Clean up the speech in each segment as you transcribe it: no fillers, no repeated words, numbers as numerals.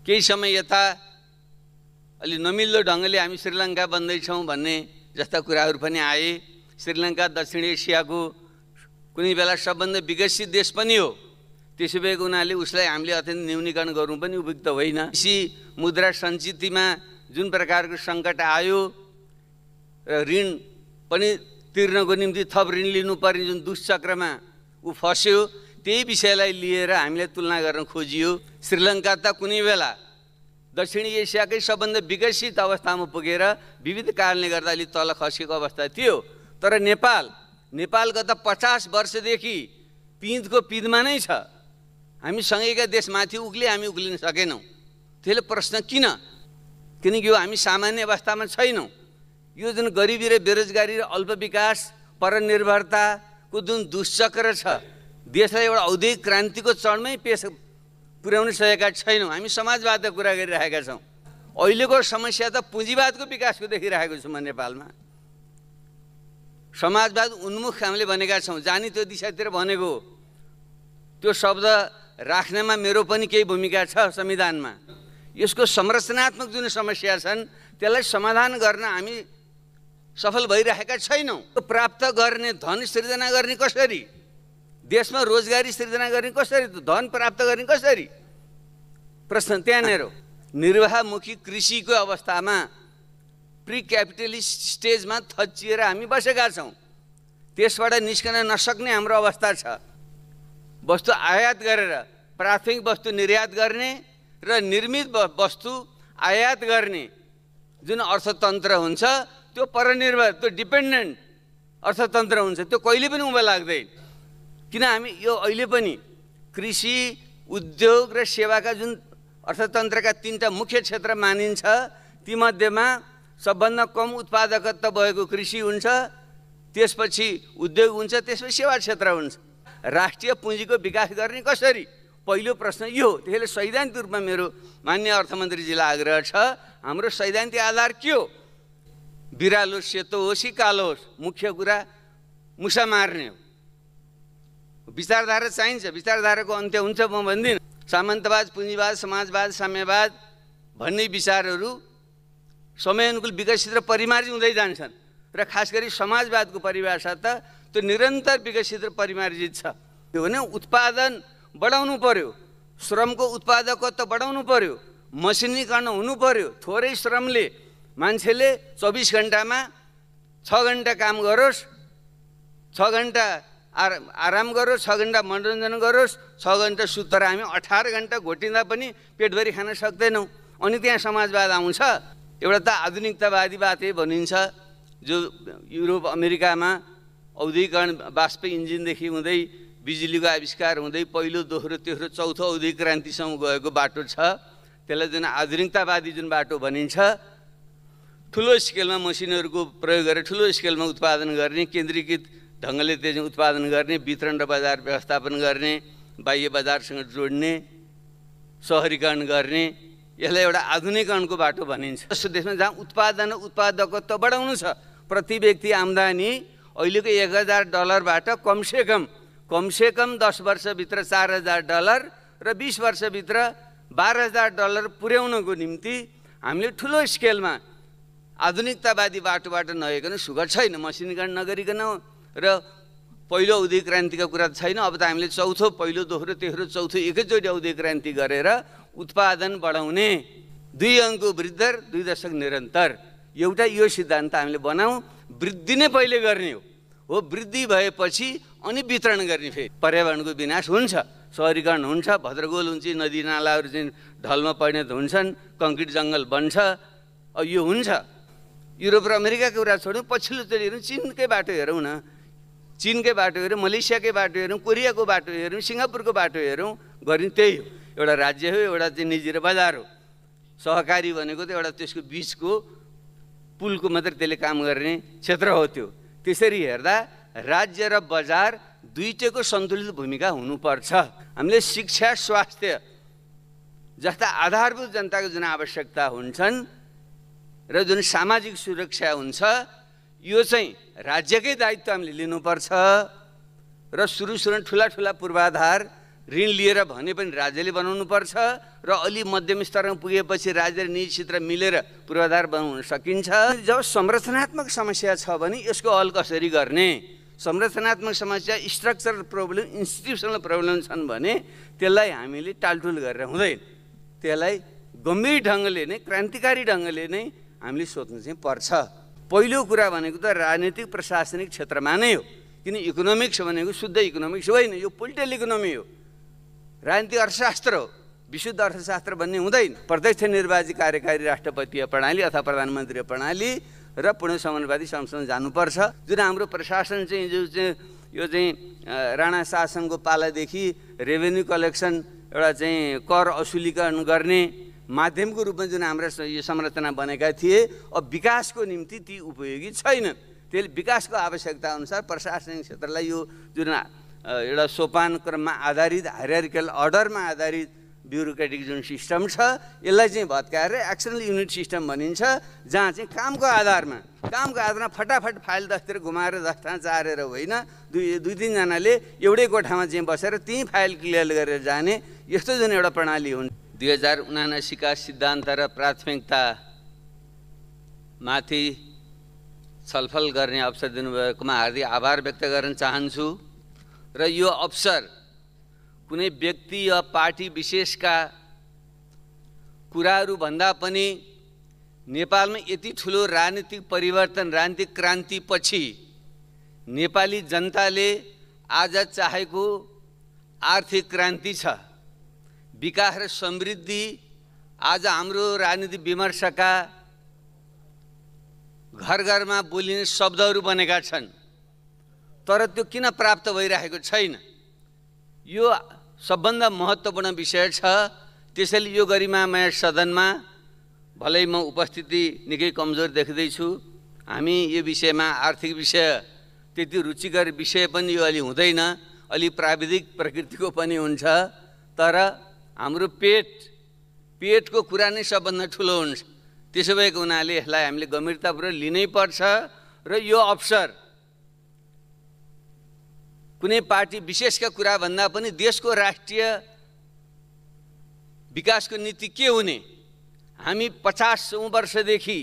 केही समय यता अलि नमिल्दो ढङ्गले हामी श्रीलङ्का बन्दैछौँ भन्ने जस्ता कुराहरू पनि आए। श्रीलङ्का दक्षिण एसियाको कुनै बेला सबभन्दा विकसित देश पनि हो। त्यसो भएको हुनाले उसलाई हामीले अत्यन्त न्यूनीकरण गर्नु पनि उपयुक्त होइन। कृषि मुद्रा सञ्चितमा जुन प्रकारको सङ्कट आयो र ऋण पनि तिर्नको निम्ति थप ऋण लिनुपर्ने जुन दुष्चक्रमा ऊ फस्यो, त्यही विषयलाई लिएर हामीले तुलना गर्न खोजियो। श्रीलङ्का त कुनै बेला दक्षिण एसियाकै सबभन्दा विकसित अवस्थामा पुगेर विविध कारणले गर्दा अलि तल खसेको अवस्था थियो। तर नेपाल गत 50 वर्षदेखि पिँधको पिँधमा नै छ। हामी सँगैका देश माथि उक्ले हामी उक्लिन सकेनौँ। त्यसले प्रश्न किन? किनकि यो हामी सामान्य अवस्थामा छैनौँ। यो जुन गरिबी र बेरोजगारी र अल्प विकास परनिर्भरताको जुन दुष्चक्र छ, देशलाई एउटा औद्योगिक क्रान्तिको चरणमै पुर्याउन सकेका छैनौँ। हामी समाजवादको कुरा गरिरहेका छौँ। अहिलेको समस्या त पुँजीवादको विकासको देखिरहेको छु म नेपालमा। समाजवाद उन्मुख हामीले भनेका छौँ, जानी त्यो दिशातिर भनेको। त्यो शब्द राख्नमा मेरो पनि केही भूमिका छ संविधानमा। यसको संरचनात्मक जुन समस्या छन् त्यसलाई समाधान गर्न हामी सफल भइरहेका छैनौँ। प्राप्त गर्ने धन सृजना गर्ने कसरी, देशमा रोजगारी सृजना गर्ने कसरी, धन प्राप्त गर्ने कसरी, प्रश्न त्यहाँनिर हो। निर्वाहमुखी कृषिको अवस्थामा प्री क्यापिटलिस्ट स्टेजमा थच्चिएर हामी बसेका छौँ। त्यसबाट निस्कन नसक्ने हाम्रो अवस्था छ। वस्तु आयात गरेर प्राथमिक वस्तु निर्यात गर्ने र निर्मित वस्तु आयात गर्ने जुन अर्थतन्त्र हुन्छ त्यो परनिर्भर, त्यो डिपेन्डेन्ट अर्थतन्त्र हुन्छ। त्यो कहिले पनि उँभो लाग्दैन। किन हामी यो अहिले पनि कृषि, उद्योग र सेवाका जुन अर्थतन्त्रका 3टा मुख्य क्षेत्र मानिन्छ, तीमध्येमा सबभन्दा कम उत्पादकत्व भएको कृषि हुन्छ, त्यसपछि उद्योग हुन्छ, त्यसपछि सेवा क्षेत्र हुन्छ। राष्ट्रिय पुँजीको विकास गर्ने कसरी, पहिलो प्रश्न यो हो। त्यसैले सैद्धान्तिक रूपमा मेरो मान्य अर्थमन्त्रीजीलाई आग्रह छ, हाम्रो सैद्धान्तिक आधार के हो? बिरालो सेतो होस् कि कालो होस्, मुख्य कुरा मुसा मार्ने हो। विचारधारा चाहिन्छ, विचारधाराको अन्त्य हुन्छ म भन्दिनँ। सामन्तवाद, पुँजीवाद, समाजवाद, साम्यवाद भन्ने विचारहरू समयानुकूल विकसित र परिमार्जित हुँदै जान्छन्। र खास गरी समाजवादको परिभाषा त त्यो निरन्तर विकसित र परिमार्जित छ। त्यो भने उत्पादन बढाउनु पर्यो, श्रमको उत्पादकत्व बढाउनु पर्यो, मसिनीकरण हुनु पर्यो। थोरै श्रमले मान्छेले 24 घण्टामा 6 घण्टा काम गरोस्, 6 घण्टा आराम गरोस्, 6 घण्टा मनोरञ्जन गरोस्, 6 घण्टा सुत्तर। हामी 18 घण्टा घोटिँदा पनि पेटभरि खान सक्दैनौँ। अनि त्यहाँ समाजवाद आउँछ। एउटा त आधुनिकतावादी बातै भनिन्छ, जो युरोप अमेरिकामा औद्योगिकरण बाष्प इन्जिनदेखि हुँदै बिजुलीको आविष्कार हुँदै पहिलो, दोस्रो, तेस्रो, चौथो औद्योगिक क्रान्तिसम्म गएको बाटो छ। त्यसलाई जुन आधुनिकतावादी जुन बाटो भनिन्छ, ठुलो स्केलमा मसिनहरूको प्रयोग गरेर ठुलो स्केलमा उत्पादन गर्ने, केन्द्रीकृत ढङ्गले त्यो उत्पादन गर्ने, वितरण र बजार व्यवस्थापन गर्ने, बाह्य बजारसँग जोड्ने, सहरीकरण गर्ने, यसलाई एउटा आधुनिकरणको बाटो भनिन्छ। जस्तो देशमा जहाँ उत्पादन र उत्पादकत्व बढाउनु छ, प्रति व्यक्ति आम्दानी अहिलेको $1000बाट कमसेकम 10 वर्षभित्र $4000 र 20 वर्षभित्र $12000 पुर्याउनको निम्ति हामीले ठुलो स्केलमा आधुनिकतावादी बाटोबाट नगइकन सुगर छैन। मसिनीकरण नगरिकन र पहिलो औद्योगिक क्रान्तिको कुरा छैन। अब त हामीले चौथो, पहिलो, दोस्रो, तेस्रो, चौथो एकैचोटि औद्योगिक क्रान्ति गरेर उत्पादन बढाउने, 2 अङ्कको वृद्धि, 2 दशक निरन्तर, एउटा यो सिद्धान्त हामीले बनाऊ। वृद्धि नै पहिले गर्ने हो। वृद्धि भएपछि अनि वितरण गर्ने। फेरि पर्यावरणको विनाश हुन्छ, सहरीकरण हुन्छ, भद्रगोल हुन्छ, नदी नालाहरू चाहिँ ढलमा परिणत हुन्छन्, कङ्क्रिट जङ्गल बन्छ। यो हुन्छ। युरोप र अमेरिकाको कुरा छोड्यौँ, पछिल्लोचोटि हेरौँ चीनकै बाटो हेरौँ न, चीनकै बाटो हेरौँ, मलेसियाकै बाटो हेरौँ, कोरियाको बाटो हेरौँ, सिङ्गापुरको बाटो हेरौँ, गर्ने त्यही हो। एउटा राज्य हो, एउटा चाहिँ निजी र बजार हो। सहकारी भनेको त एउटा त्यसको बिचको पुलको मात्रै त्यसले काम गर्ने क्षेत्र हो। त्यो त्यसरी हेर्दा राज्य र बजार दुईटैको सन्तुलित भूमिका हुनुपर्छ। हामीले शिक्षा, स्वास्थ्य जस्ता आधारभूत जनताको जुन आवश्यकता हुन्छन् र जुन सामाजिक सुरक्षा हुन्छ, यो चाहिँ राज्यकै दायित्व हामीले लिनुपर्छ। र सुरुमा ठुला ठुला पूर्वाधार ऋण लिएर भने पनि राज्यले बनाउनुपर्छ र अलि मध्यम स्तरमा पुगेपछि राज्य र निजी क्षेत्र मिलेर पूर्वाधार बनाउन सकिन्छ। जब संरचनात्मक समस्या छ भने यसको हल कसरी गर्ने? संरचनात्मक समस्या, स्ट्रक्चरल प्रब्लम, इन्स्टिट्युसनल प्रब्लम छन् भने त्यसलाई हामीले टालटुल गरेर हुँदैन। त्यसलाई गम्भीर ढङ्गले नै, क्रान्तिकारी ढङ्गले नै हामीले सोच्नु चाहिँ पर्छ। पहिलो कुरा भनेको त राजनीतिक प्रशासनिक क्षेत्रमा नै हो, किन इकोनोमिक्स भनेको शुद्ध इकोनोमिक्स होइन, यो पोलिटिकल इकोनोमी हो, राजनीतिक अर्थशास्त्र हो। विशुद्ध अर्थशास्त्र भन्ने हुँदैन। प्रत्यक्ष निर्वाचित कार्यकारी राष्ट्रपतीय प्रणाली अथवा प्रधानमन्त्री प्रणाली र पूर्ण समानुपाती सँगसँगै जानुपर्छ। जुन हाम्रो प्रशासन चाहिँ यो चाहिँ राणा शासनको पालादेखि रेभेन्यू कलेक्सन एउटा चाहिँ कर असुलीकरण गर्ने माध्यमको रूपमा जुन हाम्रा यो संरचना बनेका थिए, अब विकासको निम्ति ती उपयोगी छैनन्। त्यसले विकासको आवश्यकता अनुसार प्रशासनिक क्षेत्रलाई यो जुन एउटा सोपान क्रममा आधारित हायरार्किकल अर्डरमा आधारित ब्युरोक्रेटिक जुन सिस्टम छ यसलाई चाहिँ भत्काएर एक्सनल युनिट सिस्टम भनिन्छ, जहाँ चाहिँ कामको आधारमा फटाफट फाइल 10तिर घुमाएर 10 ठाउँ चारेर होइन, दुई तिनजनाले एउटै कोठामा चाहिँ बसेर त्यहीँ फाइल क्लियर गरेर जाने यस्तो जुन एउटा प्रणाली हुन्छ। 2079 का सिद्धान्त र प्राथमिकता माथि छलफल गर्ने अवसर दिनुभएकोमा हार्दिक आभार व्यक्त गर्न चाहन्छु। र यो अवसर कुनै व्यक्ति या पार्टी विशेषका कुराहरू भन्दा पनि नेपालमा यति ठुलो राजनीतिक परिवर्तन, राजनीतिक क्रान्तिपछि नेपाली जनताले आज चाहेको आर्थिक क्रान्ति छ, विकास र समृद्धि आज हाम्रो राजनीतिक विमर्शका घर घरमा बोलिने शब्दहरू बनेका छन्, तर त्यो किन प्राप्त भइरहेको छैन? यो सबभन्दा महत्त्वपूर्ण विषय छ। त्यसैले यो गरिमामय सदनमा भलै म उपस्थिति निकै कमजोर देख्दैछु। हामी यो विषयमा आर्थिक विषय त्यति रुचिकर विषय पनि यो अलि हुँदैन, अलि प्राविधिक प्रकृतिको पनि हुन्छ, तर हाम्रो पेटको कुरा नै सबभन्दा ठुलो हुन्छ। त्यसो भएको हुनाले यसलाई हामीले गम्भीरतापूर्वक लिनै पर्छ। र यो अवसर कुनै पार्टी विशेषका कुरा भन्दा पनि देशको राष्ट्रिय विकासको नीति के हुने? हामी 50 वर्षदेखि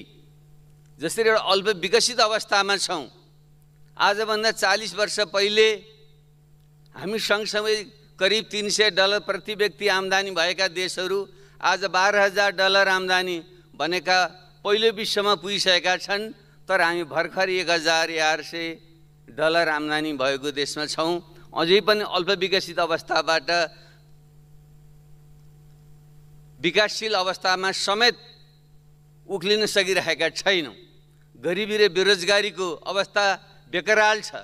जसरी एउटा अल्प विकसित अवस्थामा छौँ, आजभन्दा 40 वर्ष पहिले हामी सँगसँगै करिब $300 प्रति व्यक्ति आम्दानी भएका देशहरू आज $12,000 आम्दानी भनेका पहिलो विश्वमा पुगिसकेका छन्, तर हामी भर्खर $1,800 आम्दानी भएको देशमा छौँ। अझै पनि अल्प विकसित अवस्थाबाट विकासशील अवस्थामा समेत उक्लिन सकिरहेका छैनौँ। गरिबी र बेरोजगारीको अवस्था बेकराल छ।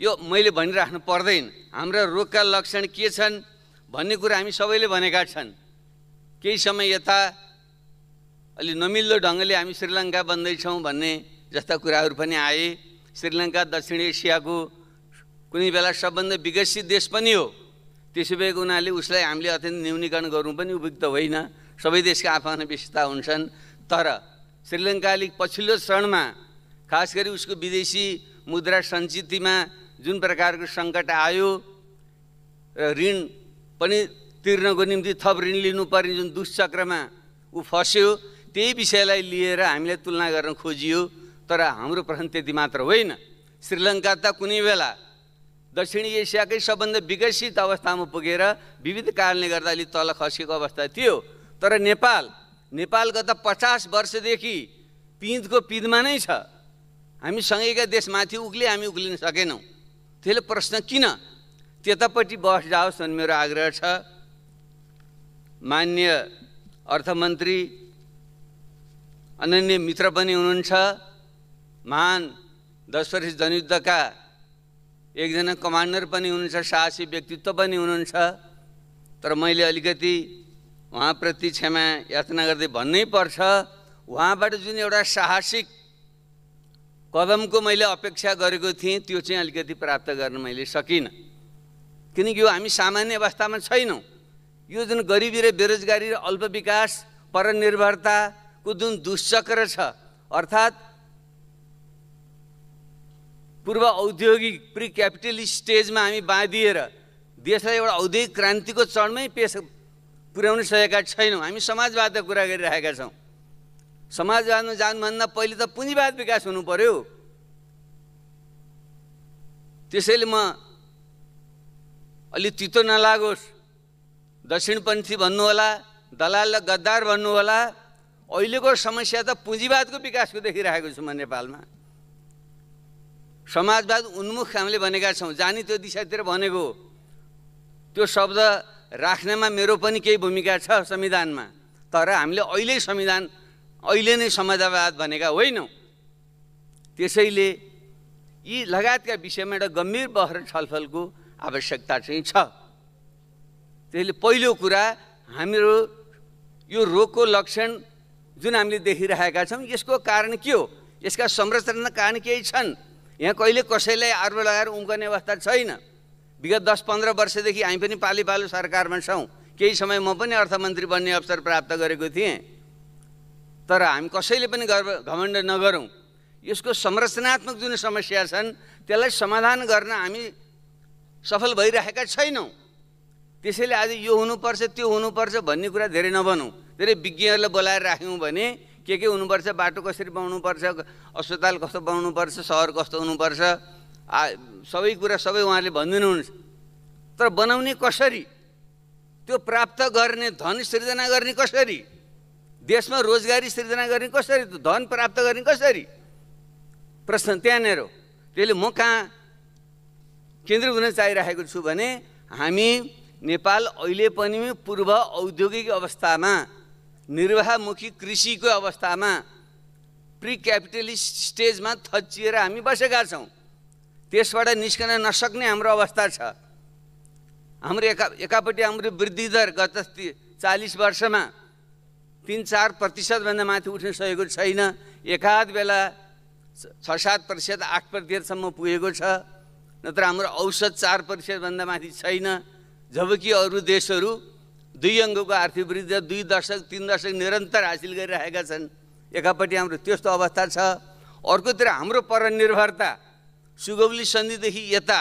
यो मैले भनिराख्नु पर्दैन। हाम्रा रोगका लक्षण के छन् भन्ने कुरा हामी सबैले भनेका छन्। केही समय यता अलि नमिल्दो ढङ्गले हामी श्रीलङ्का बन्दैछौँ भन्ने जस्ता कुराहरू पनि आए। श्रीलङ्का दक्षिण एसियाको कुनै बेला सबभन्दा विकसित देश पनि हो। त्यसो भएको हुनाले उसलाई हामीले अत्यन्त न्यूनीकरण गर्नु पनि उपयुक्त होइन। सबै देशका आफ्ना विशेषता हुन्छन्, तर श्रीलङ्काले पछिल्लो क्षणमा खास गरी उसको विदेशी मुद्रा सञ्चितमा जुन प्रकारको सङ्कट आयो र ऋण पनि तिर्नको निम्ति थप ऋण लिनुपर्ने जुन दुष्चक्रमा ऊ फस्यो, त्यही विषयलाई लिएर हामीले तुलना गर्न खोजियो। तर हाम्रो प्रश्न त्यति मात्र होइन। श्रीलङ्का त कुनै बेला दक्षिण एसियाकै सबभन्दा विकसित अवस्थामा पुगेर विविध कारणले गर्दा अलि तल खसेको अवस्था थियो। तर नेपाल गत 50 वर्षदेखि पिँधको पिँधमा नै छ। हामी सँगैका देश माथि उक्ले, हामी उक्लिन सकेनौँ। त्यसले प्रश्न किन? त्यतापट्टि बहस जाओस् भन्ने मेरो आग्रह छ। माननीय अर्थमन्त्री अनन्य मित्र पनि हुनुहुन्छ, महान 10 वर्ष जनयुद्धका एकजना कमान्डर पनि हुनुहुन्छ, साहसी व्यक्तित्व पनि हुनुहुन्छ। तर मैले अलिकति उहाँप्रति क्षमा याचना गर्दै भन्नै पर्छ, उहाँबाट जुन एउटा साहसिक कदमको मैले अपेक्षा गरेको थिएँ त्यो चाहिँ अलिकति प्राप्त गर्न मैले सकिनँ। किनकि यो हामी सामान्य अवस्थामा छैनौँ। यो जुन गरिबी र बेरोजगारी र अल्प विकास परनिर्भरताको जुन दुष्चक्र छ, अर्थात् पूर्व औद्योगिक प्री क्यापिटलिस्ट स्टेजमा हामी बाँधिएर देशलाई एउटा औद्योगिक क्रान्तिको चरणमै पुर्याउन सकेका छैनौँ। हामी समाजवादको कुरा गरिरहेका छौँ। समाजवादमा जानुभन्दा पहिले त पुँजीवाद विकास हुनु पर्यो। त्यसैले म अलि तितो नलागोस्, दक्षिणपन्थी भन्नुहोला, दलाल र गद्दार भन्नुहोला, अहिलेको समस्या त पुँजीवादको विकासको देखिरहेको छु म नेपालमा। समाजवाद उन्मुख हामीले भनेका छौँ, जानी त्यो दिशातिर भनेको। त्यो शब्द राख्नेमा मेरो पनि केही भूमिका छ संविधानमा, तर हामीले अहिले नै समाजवाद भनेका होइनौँ। त्यसैले यी लगायतका विषयमा एउटा गम्भीर बहस छलफलको आवश्यकता चाहिँ छ। त्यसैले पहिलो कुरा, हाम्रो यो रोगको लक्षण जुन हामीले देखिरहेका छौँ, यसको कारण के हो? यसका संरचना कारण केही छन्? यहाँ कहिले कसैलाई आरोप लगाएर उम्कने अवस्था छैन। विगत 10-15 वर्षदेखि हामी पनि पाली पालो सरकारमा छौँ। केही समय म पनि अर्थमन्त्री बन्ने अवसर प्राप्त गरेको थिएँ। तर हामी कसैले पनि घमण्ड नगरौँ। यसको संरचनात्मक जुन समस्या छन् त्यसलाई समाधान गर्न हामी सफल भइरहेका छैनौँ। त्यसैले आज यो हुनुपर्छ त्यो हुनुपर्छ भन्ने कुरा धेरै नबनौँ। धेरै विज्ञहरूलाई बोलाएर राख्यौँ भने के हुनुपर्छ, बाटो कसरी बनाउनुपर्छ, अस्पताल कस्तो बनाउनुपर्छ, सहर कस्तो हुनुपर्छ, सबै कुरा सबै उहाँहरूले भनिदिनुहुन्छ। तर बनाउने कसरी, त्यो प्राप्त गर्ने, धन सृजना गर्ने कसरी, देशमा रोजगारी सृजना गर्ने कसरी, धन प्राप्त गर्ने कसरी, प्रश्न त्यहाँनिर हो। त्यसले म कहाँ केन्द्रित हुन चाहिरहेको छु भने हामी नेपाल अहिले पनि पूर्व औद्योगिक अवस्थामा, निर्वाहमुखी कृषिको अवस्थामा, प्री क्यापिटलिस्ट स्टेजमा थच्चिएर हामी बसेका छौँ। त्यसबाट निस्कन नसक्ने हाम्रो अवस्था छ। हाम्रो एकापट्टि हाम्रो वृद्धि दर गत 40 वर्षमा 3-4% भन्दा माथि उठ्न सकेको छैन। एकाध बेला 6-7%, 8% पुगेको छ। नत्र हाम्रो औसत 4% भन्दा माथि छैन। जबकि अरू देशहरू 2 अङ्कको आर्थिक वृद्धि 2 दशक 3 दशक निरन्तर हासिल गरिरहेका छन्। एकापट्टि हाम्रो त्यस्तो अवस्था छ। अर्कोतिर हाम्रो परनिर्भरता सुगौली सन्धिदेखि यता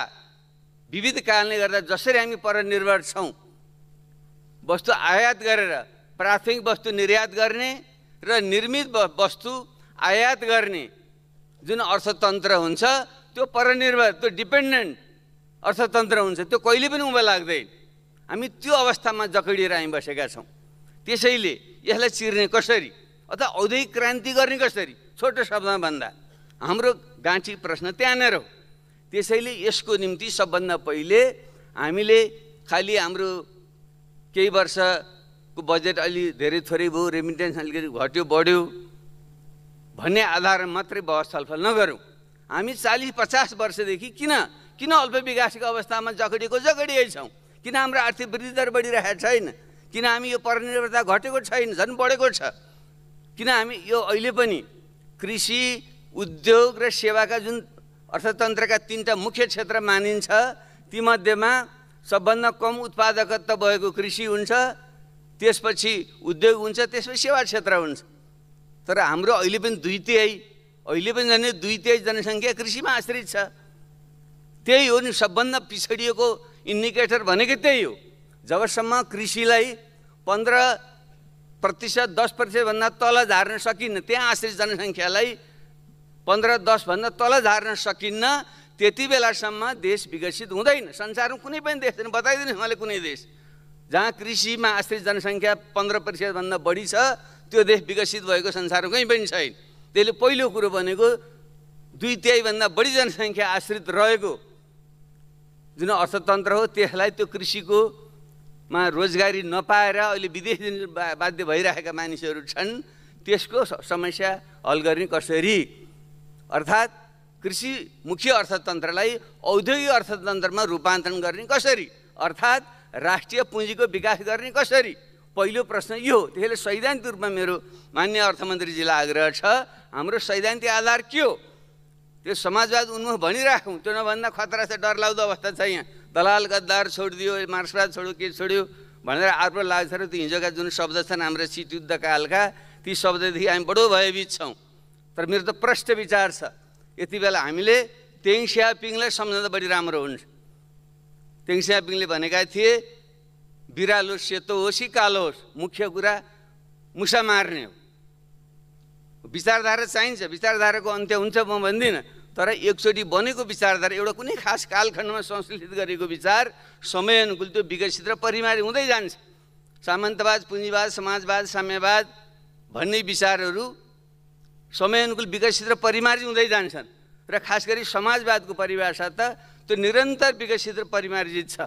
विविध कारणले गर्दा जसरी हामी परनिर्भर छौँ, वस्तु आयात गरेर प्राथमिक वस्तु निर्यात गर्ने र निर्मित वस्तु आयात गर्ने जुन अर्थतन्त्र हुन्छ, त्यो परनिर्भर, त्यो डिपेन्डेन्ट अर्थतन्त्र हुन्छ। त्यो कहिले पनि उँभो लाग्दैन। हामी त्यो अवस्थामा जकडिएर हामी बसेका छौँ। त्यसैले यसलाई चिर्ने कसरी अथवा औद्योगिक क्रान्ति गर्ने कसरी, छोटो शब्दमा भन्दा हाम्रो गाँठी प्रश्न त्यहाँनिर हो। त्यसैले यसको निम्ति सबभन्दा पहिले हामीले खालि हाम्रो केही वर्षको बजेट अलि धेरै थोरै भयो, रेमिटेन्स अलिकति घट्यो बढ्यो भन्ने आधारमा मात्रै बहस छलफल नगरौँ। हामी 40-50 वर्षदेखि किन अल्प विकासको अवस्थामा जकडिएकै छौँ? किन हाम्रो आर्थिक वृद्धि दर बढिरहेको छैन? किन हामी यो परनिर्भरता घटेको छैन, झन् बढेको छ? किन हामी यो अहिले पनि कृषि, उद्योग र सेवाका जुन अर्थतन्त्रका 3टा मुख्य क्षेत्र मानिन्छ, तीमध्येमा सबभन्दा कम उत्पादकता भएको कृषि हुन्छ, त्यसपछि उद्योग हुन्छ, त्यसपछि सेवा क्षेत्र हुन्छ। तर हाम्रो अहिले पनि 2/3 जनसङ्ख्या कृषिमा आश्रित छ। त्यही हो नि सबभन्दा पिछडिएको इन्डिकेटर भनेको त्यही हो। जबसम्म कृषिलाई 15%, 10% भन्दा तल झार्न सकिन्न, त्यहाँ आश्रित जनसङ्ख्यालाई 15-10 भन्दा तल झार्न सकिन्न, त्यति बेलासम्म देश विकसित हुँदैन। संसारमा कुनै पनि देश छैन, बताइदिनुहोस् मलाई कुनै देश जहाँ कृषिमा आश्रित जनसङ्ख्या 15% भन्दा बढी छ, त्यो देश विकसित भएको संसारमा कहीँ पनि छैन। त्यसले पहिलो कुरो भनेको 2/3 भन्दा बढी जनसङ्ख्या आश्रित रहेको जुन अर्थतन्त्र हो, त्यसलाई त्यो कृषिको मा रोजगारी नपाएर अहिले विदेश बाध्य भइरहेका मानिसहरू छन्, त्यसको समस्या हल गर्ने कसरी? अर्थात् कृषि मुख्य अर्थतन्त्रलाई औद्योगिक अर्थतन्त्रमा रूपान्तरण गर्ने कसरी? अर्थात् राष्ट्रिय पुँजीको विकास गर्ने कसरी? पहिलो प्रश्न यो हो। त्यसैले सैद्धान्तिक रूपमा मेरो माननीय अर्थमन्त्रीजीलाई आग्रह छ, हाम्रो सैद्धान्तिक आधार के हो? त्यो समाजवाद उन्मुख भनिराखौँ, त्यो नभन्दा खतरा छ, डरलाग्दो अवस्था छ। यहाँ दलाल गद्दार छोडिदियो, मार्क्सवाद छोड्यो, के छोड्यो भनेर आरोप लाग्छ र त्यो हिजोका जुन शब्द छन् हाम्रो शीत युद्धकालका, ती शब्ददेखि हामी बडो भयभीत छौँ। तर मेरो त प्रष्ट विचार छ, यति बेला हामीले तेङ स्यापिङलाई सम्झँदा बढी राम्रो हुन्छ। तेङ स्यापिङले भनेका थिए बिरालो सेतो होस् कि कालो होस्, मुख्य कुरा मुसा मार्ने हो। विचारधारा चाहिन्छ, विचारधाराको अन्त्य हुन्छ म भन्दिनँ, तर एकचोटि बनेको विचारधारा एउटा कुनै खास कालखण्डमा संश्लेषित गरेको विचार समय अनुकूल त्यो विकसित र परिमार्जित हुँदै जान्छ। सामन्तवाद, पुँजीवाद, समाजवाद, साम्यवाद भन्ने विचारहरू समय अनुकूल विकसित र परिमार्जित हुँदै जान्छन् र खास गरी समाजवादको परिभाषा त त्यो निरन्तर विकसित र परिमार्जित छ।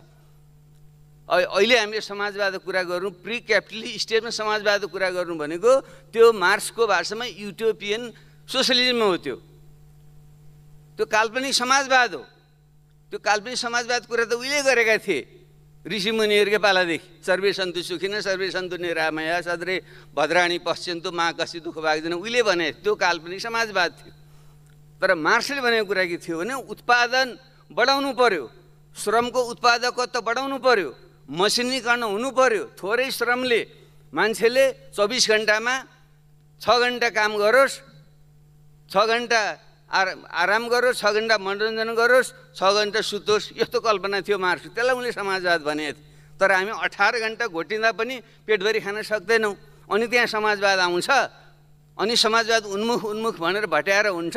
अहिले हामीले समाजवादको कुरा गर्नु, प्री क्यापिटलिस्ट स्टेजमा समाजवादको कुरा गर्नु भनेको त्यो मार्क्सको भाषामा युटोपियन सोसलिजम हो। त्यो काल्पनिक समाजवाद हो। त्यो काल्पनिक समाजवाद कुरा त उहिले गरेका थिए ऋषिमुनिहरूकै पालादेखि। सर्वे सन्तु सुखिन सर्वे सन्तु निरामया सद्रे भद्राणी पश्यन्तु मा कसी दुःख भाग्दैन, उहिले भने त्यो काल्पनिक समाजवाद थियो। तर मार्क्सले भनेको कुरा के थियो भने उत्पादन बढाउनु पर्यो, श्रमको उत्पादकत्व बढाउनु पर्यो, मसिनीकरण हुनु पर्यो, थोरै श्रमले मान्छेले 24 घण्टामा 6 घण्टा काम गरोस्, 6 घण्टा आराम गरोस्, 6 घण्टा मनोरञ्जन गरोस्, 6 घण्टा सुतोस्, यस्तो कल्पना थियो मार्क्स। त्यसलाई उनले समाजवाद भनेको थियो। तर हामी 18 घण्टा घोटिँदा पनि पेटभरि खान सक्दैनौँ, अनि त्यहाँ समाजवाद आउँछ, अनि समाजवाद उन्मुख भनेर भट्याएर हुन्छ।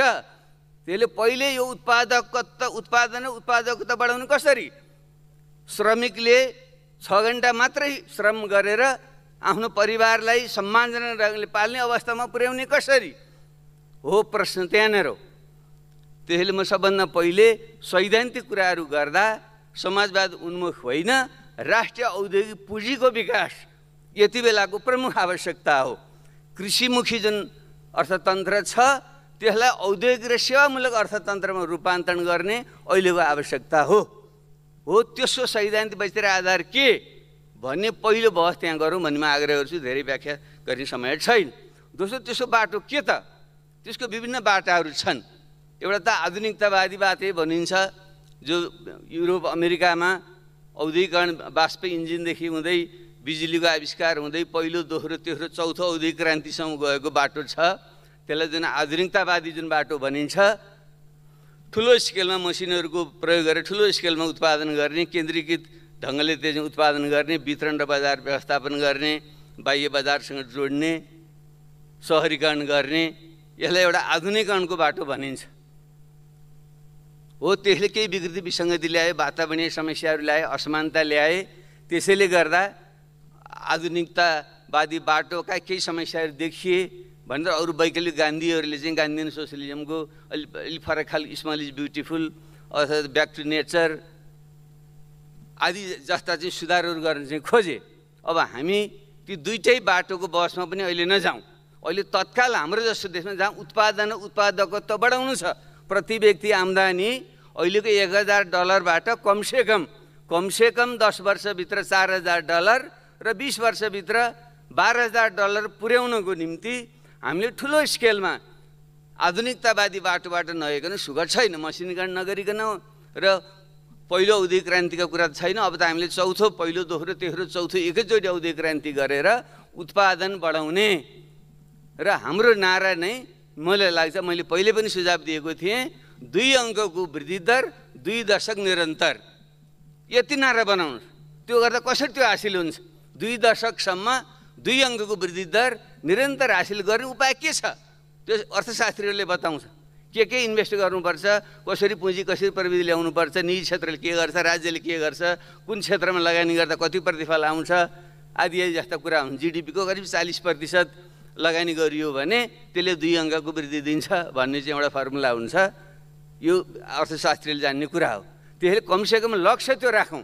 त्यसले पहिले यो उत्पादकत्व बढाउनु कसरी? श्रमिकले 6 घण्टा मात्रै श्रम गरेर आफ्नो परिवारलाई सम्मानजनक ढङ्गले पाल्ने अवस्थामा पुर्याउने कसरी हो? प्रश्न त्यहाँनिर हो। त्यसैले म सबभन्दा पहिले सैद्धान्तिक कुराहरू गर्दा समाजवाद उन्मुख होइन, राष्ट्रिय औद्योगिक पुँजीको विकास यति बेलाको प्रमुख आवश्यकता हो। कृषिमुखी जुन अर्थतन्त्र छ त्यसलाई औद्योगिक र सेवामूलक अर्थतन्त्रमा रूपान्तरण गर्ने अहिलेको आवश्यकता हो। त्यसको सैद्धान्तिक वैचारिक आधार के भन्ने पहिलो बहस त्यहाँ गरौँ भन्ने म आग्रह गर्छु। धेरै व्याख्या गर्ने समय छैन। दोस्रो, त्यसको बाटो के त? त्यसको विभिन्न बाटाहरू छन्। एउटा त आधुनिकतावादी बाटै भनिन्छ, जो युरोप अमेरिकामा औद्योगिकरण बाष्प इन्जिनदेखि हुँदै बिजुलीको आविष्कार हुँदै पहिलो, दोस्रो, तेस्रो, चौथो औद्योगिक क्रान्तिसम्म गएको बाटो छ। त्यसलाई जुन आधुनिकतावादी जुन बाटो भनिन्छ, ठुलो स्केलमा मसिनहरूको प्रयोग गरेर ठुलो स्केलमा उत्पादन गर्ने, केन्द्रीकृत ढङ्गले त्यो उत्पादन गर्ने, वितरण र बजार व्यवस्थापन गर्ने, बाह्य बजारसँग जोड्ने, सहरीकरण गर्ने, यसलाई एउटा आधुनिकरणको बाटो भनिन्छ। त्यसले केही विकृति विसङ्गति ल्याए, वातावरणीय समस्याहरू ल्याए, असमानता ल्याए। त्यसैले गर्दा आधुनिकतावादी बाटोका केही समस्याहरू देखिए भनेर अरू वैकल्पिक गान्धीहरूले चाहिँ गान्धीयन सोसलिजमको अलि फरक खालको स्मल इज ब्युटिफुल अथवा ब्याक टु नेचर आदि जस्ता चाहिँ सुधारहरू गर्न चाहिँ खोजे। अब हामी ती दुईटै बाटोको बसमा पनि अहिले नजाउँ। अहिले तत्काल हाम्रो जस्तो देशमा जहाँ उत्पादकत्व बढाउनु छ, प्रति व्यक्ति आम्दानी अहिलेको $1000बाट कमसेकम 10 वर्षभित्र $4000 र 20 वर्षभित्र $12000 पुर्याउनको निम्ति हामीले ठुलो स्केलमा आधुनिकतावादी बाटोबाट नगइकन सुगर छैन। मसिनीकरण नगरिकन र पहिलो औद्योगिक क्रान्तिको कुरा छैन। अब त हामीले चौथो, पहिलो, दोस्रो, तेस्रो, चौथो एकैचोटि औद्योगिक क्रान्ति गरेर उत्पादन बढाउने र हाम्रो नारा नै मलाई लाग्छ, मैले पहिले पनि सुझाव दिएको थिएँ, 2 अङ्कको वृद्धि दर 2 दशक निरन्तर, यति नारा बनाउनुहोस्। त्यो गर्दा कसरी त्यो हासिल हुन्छ? 2 दशकसम्म 2 अङ्कको वृद्धि दर निरन्तर हासिल गर्ने उपाय के छ? त्यो अर्थशास्त्रीहरूले बताउँछ। के इन्भेस्ट गर्नुपर्छ, कसरी पुँजी, कसरी प्रविधि ल्याउनुपर्छ, निजी क्षेत्रले के गर्छ, राज्यले के गर्छ, कुन क्षेत्रमा लगानी गर्दा कति प्रतिफल आउँछ आदि जस्ता कुरा हुन्छ। जिडिपीको करिब 40% लगानी गरियो भने त्यसले 2 अङ्कको वृद्धि दिन्छ भन्ने चाहिँ एउटा फर्मुला हुन्छ। यो अर्थशास्त्रीले जान्ने कुरा हो। त्यसले कमसेकम लक्ष्य त्यो राखौँ,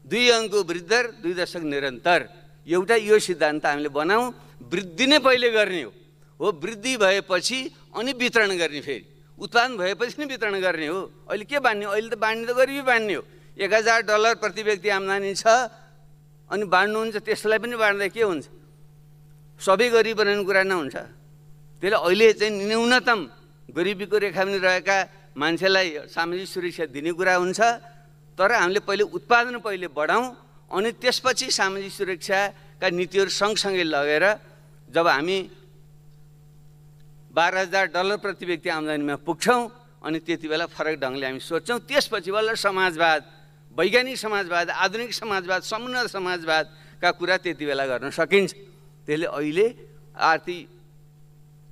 2 अङ्कको वृद्धि दर 2 दशक निरन्तर। एउटा यो सिद्धान्त हामीले बनाऊँ। वृद्धि नै पहिले गर्ने हो। वृद्धि भएपछि अनि वितरण गर्ने, फेरि उत्पादन भएपछि नै वितरण गर्ने हो। अहिले के बाँड्ने? अहिले त बाँड्ने त गरिबी बाँड्ने हो। $1000 प्रति व्यक्ति आम्दानी छ अनि बाँड्नुहुन्छ, त्यसलाई पनि बाँड्दा के हुन्छ? सबै गरिब बनाउने कुरा नहुन्छ। त्यसले अहिले चाहिँ न्यूनतम गरिबीको रेखामुनि रहेका मान्छेलाई सामाजिक सुरक्षा दिने कुरा हुन्छ। तर हामीले पहिले उत्पादन बढाउँ अनि त्यसपछि सामाजिक सुरक्षाका नीतिहरू सँगसँगै लगेर जब हामी $12000 प्रति व्यक्ति आम्दानीमा पुग्छौँ अनि त्यति बेला फरक ढङ्गले हामी सोच्छौँ। त्यसपछि बल्ल समाजवाद वैज्ञानिक समाजवाद, आधुनिक समाजवाद, समुन्नत समाजवादका कुरा त्यति बेला गर्न सकिन्छ। त्यसले अहिले आर्थिक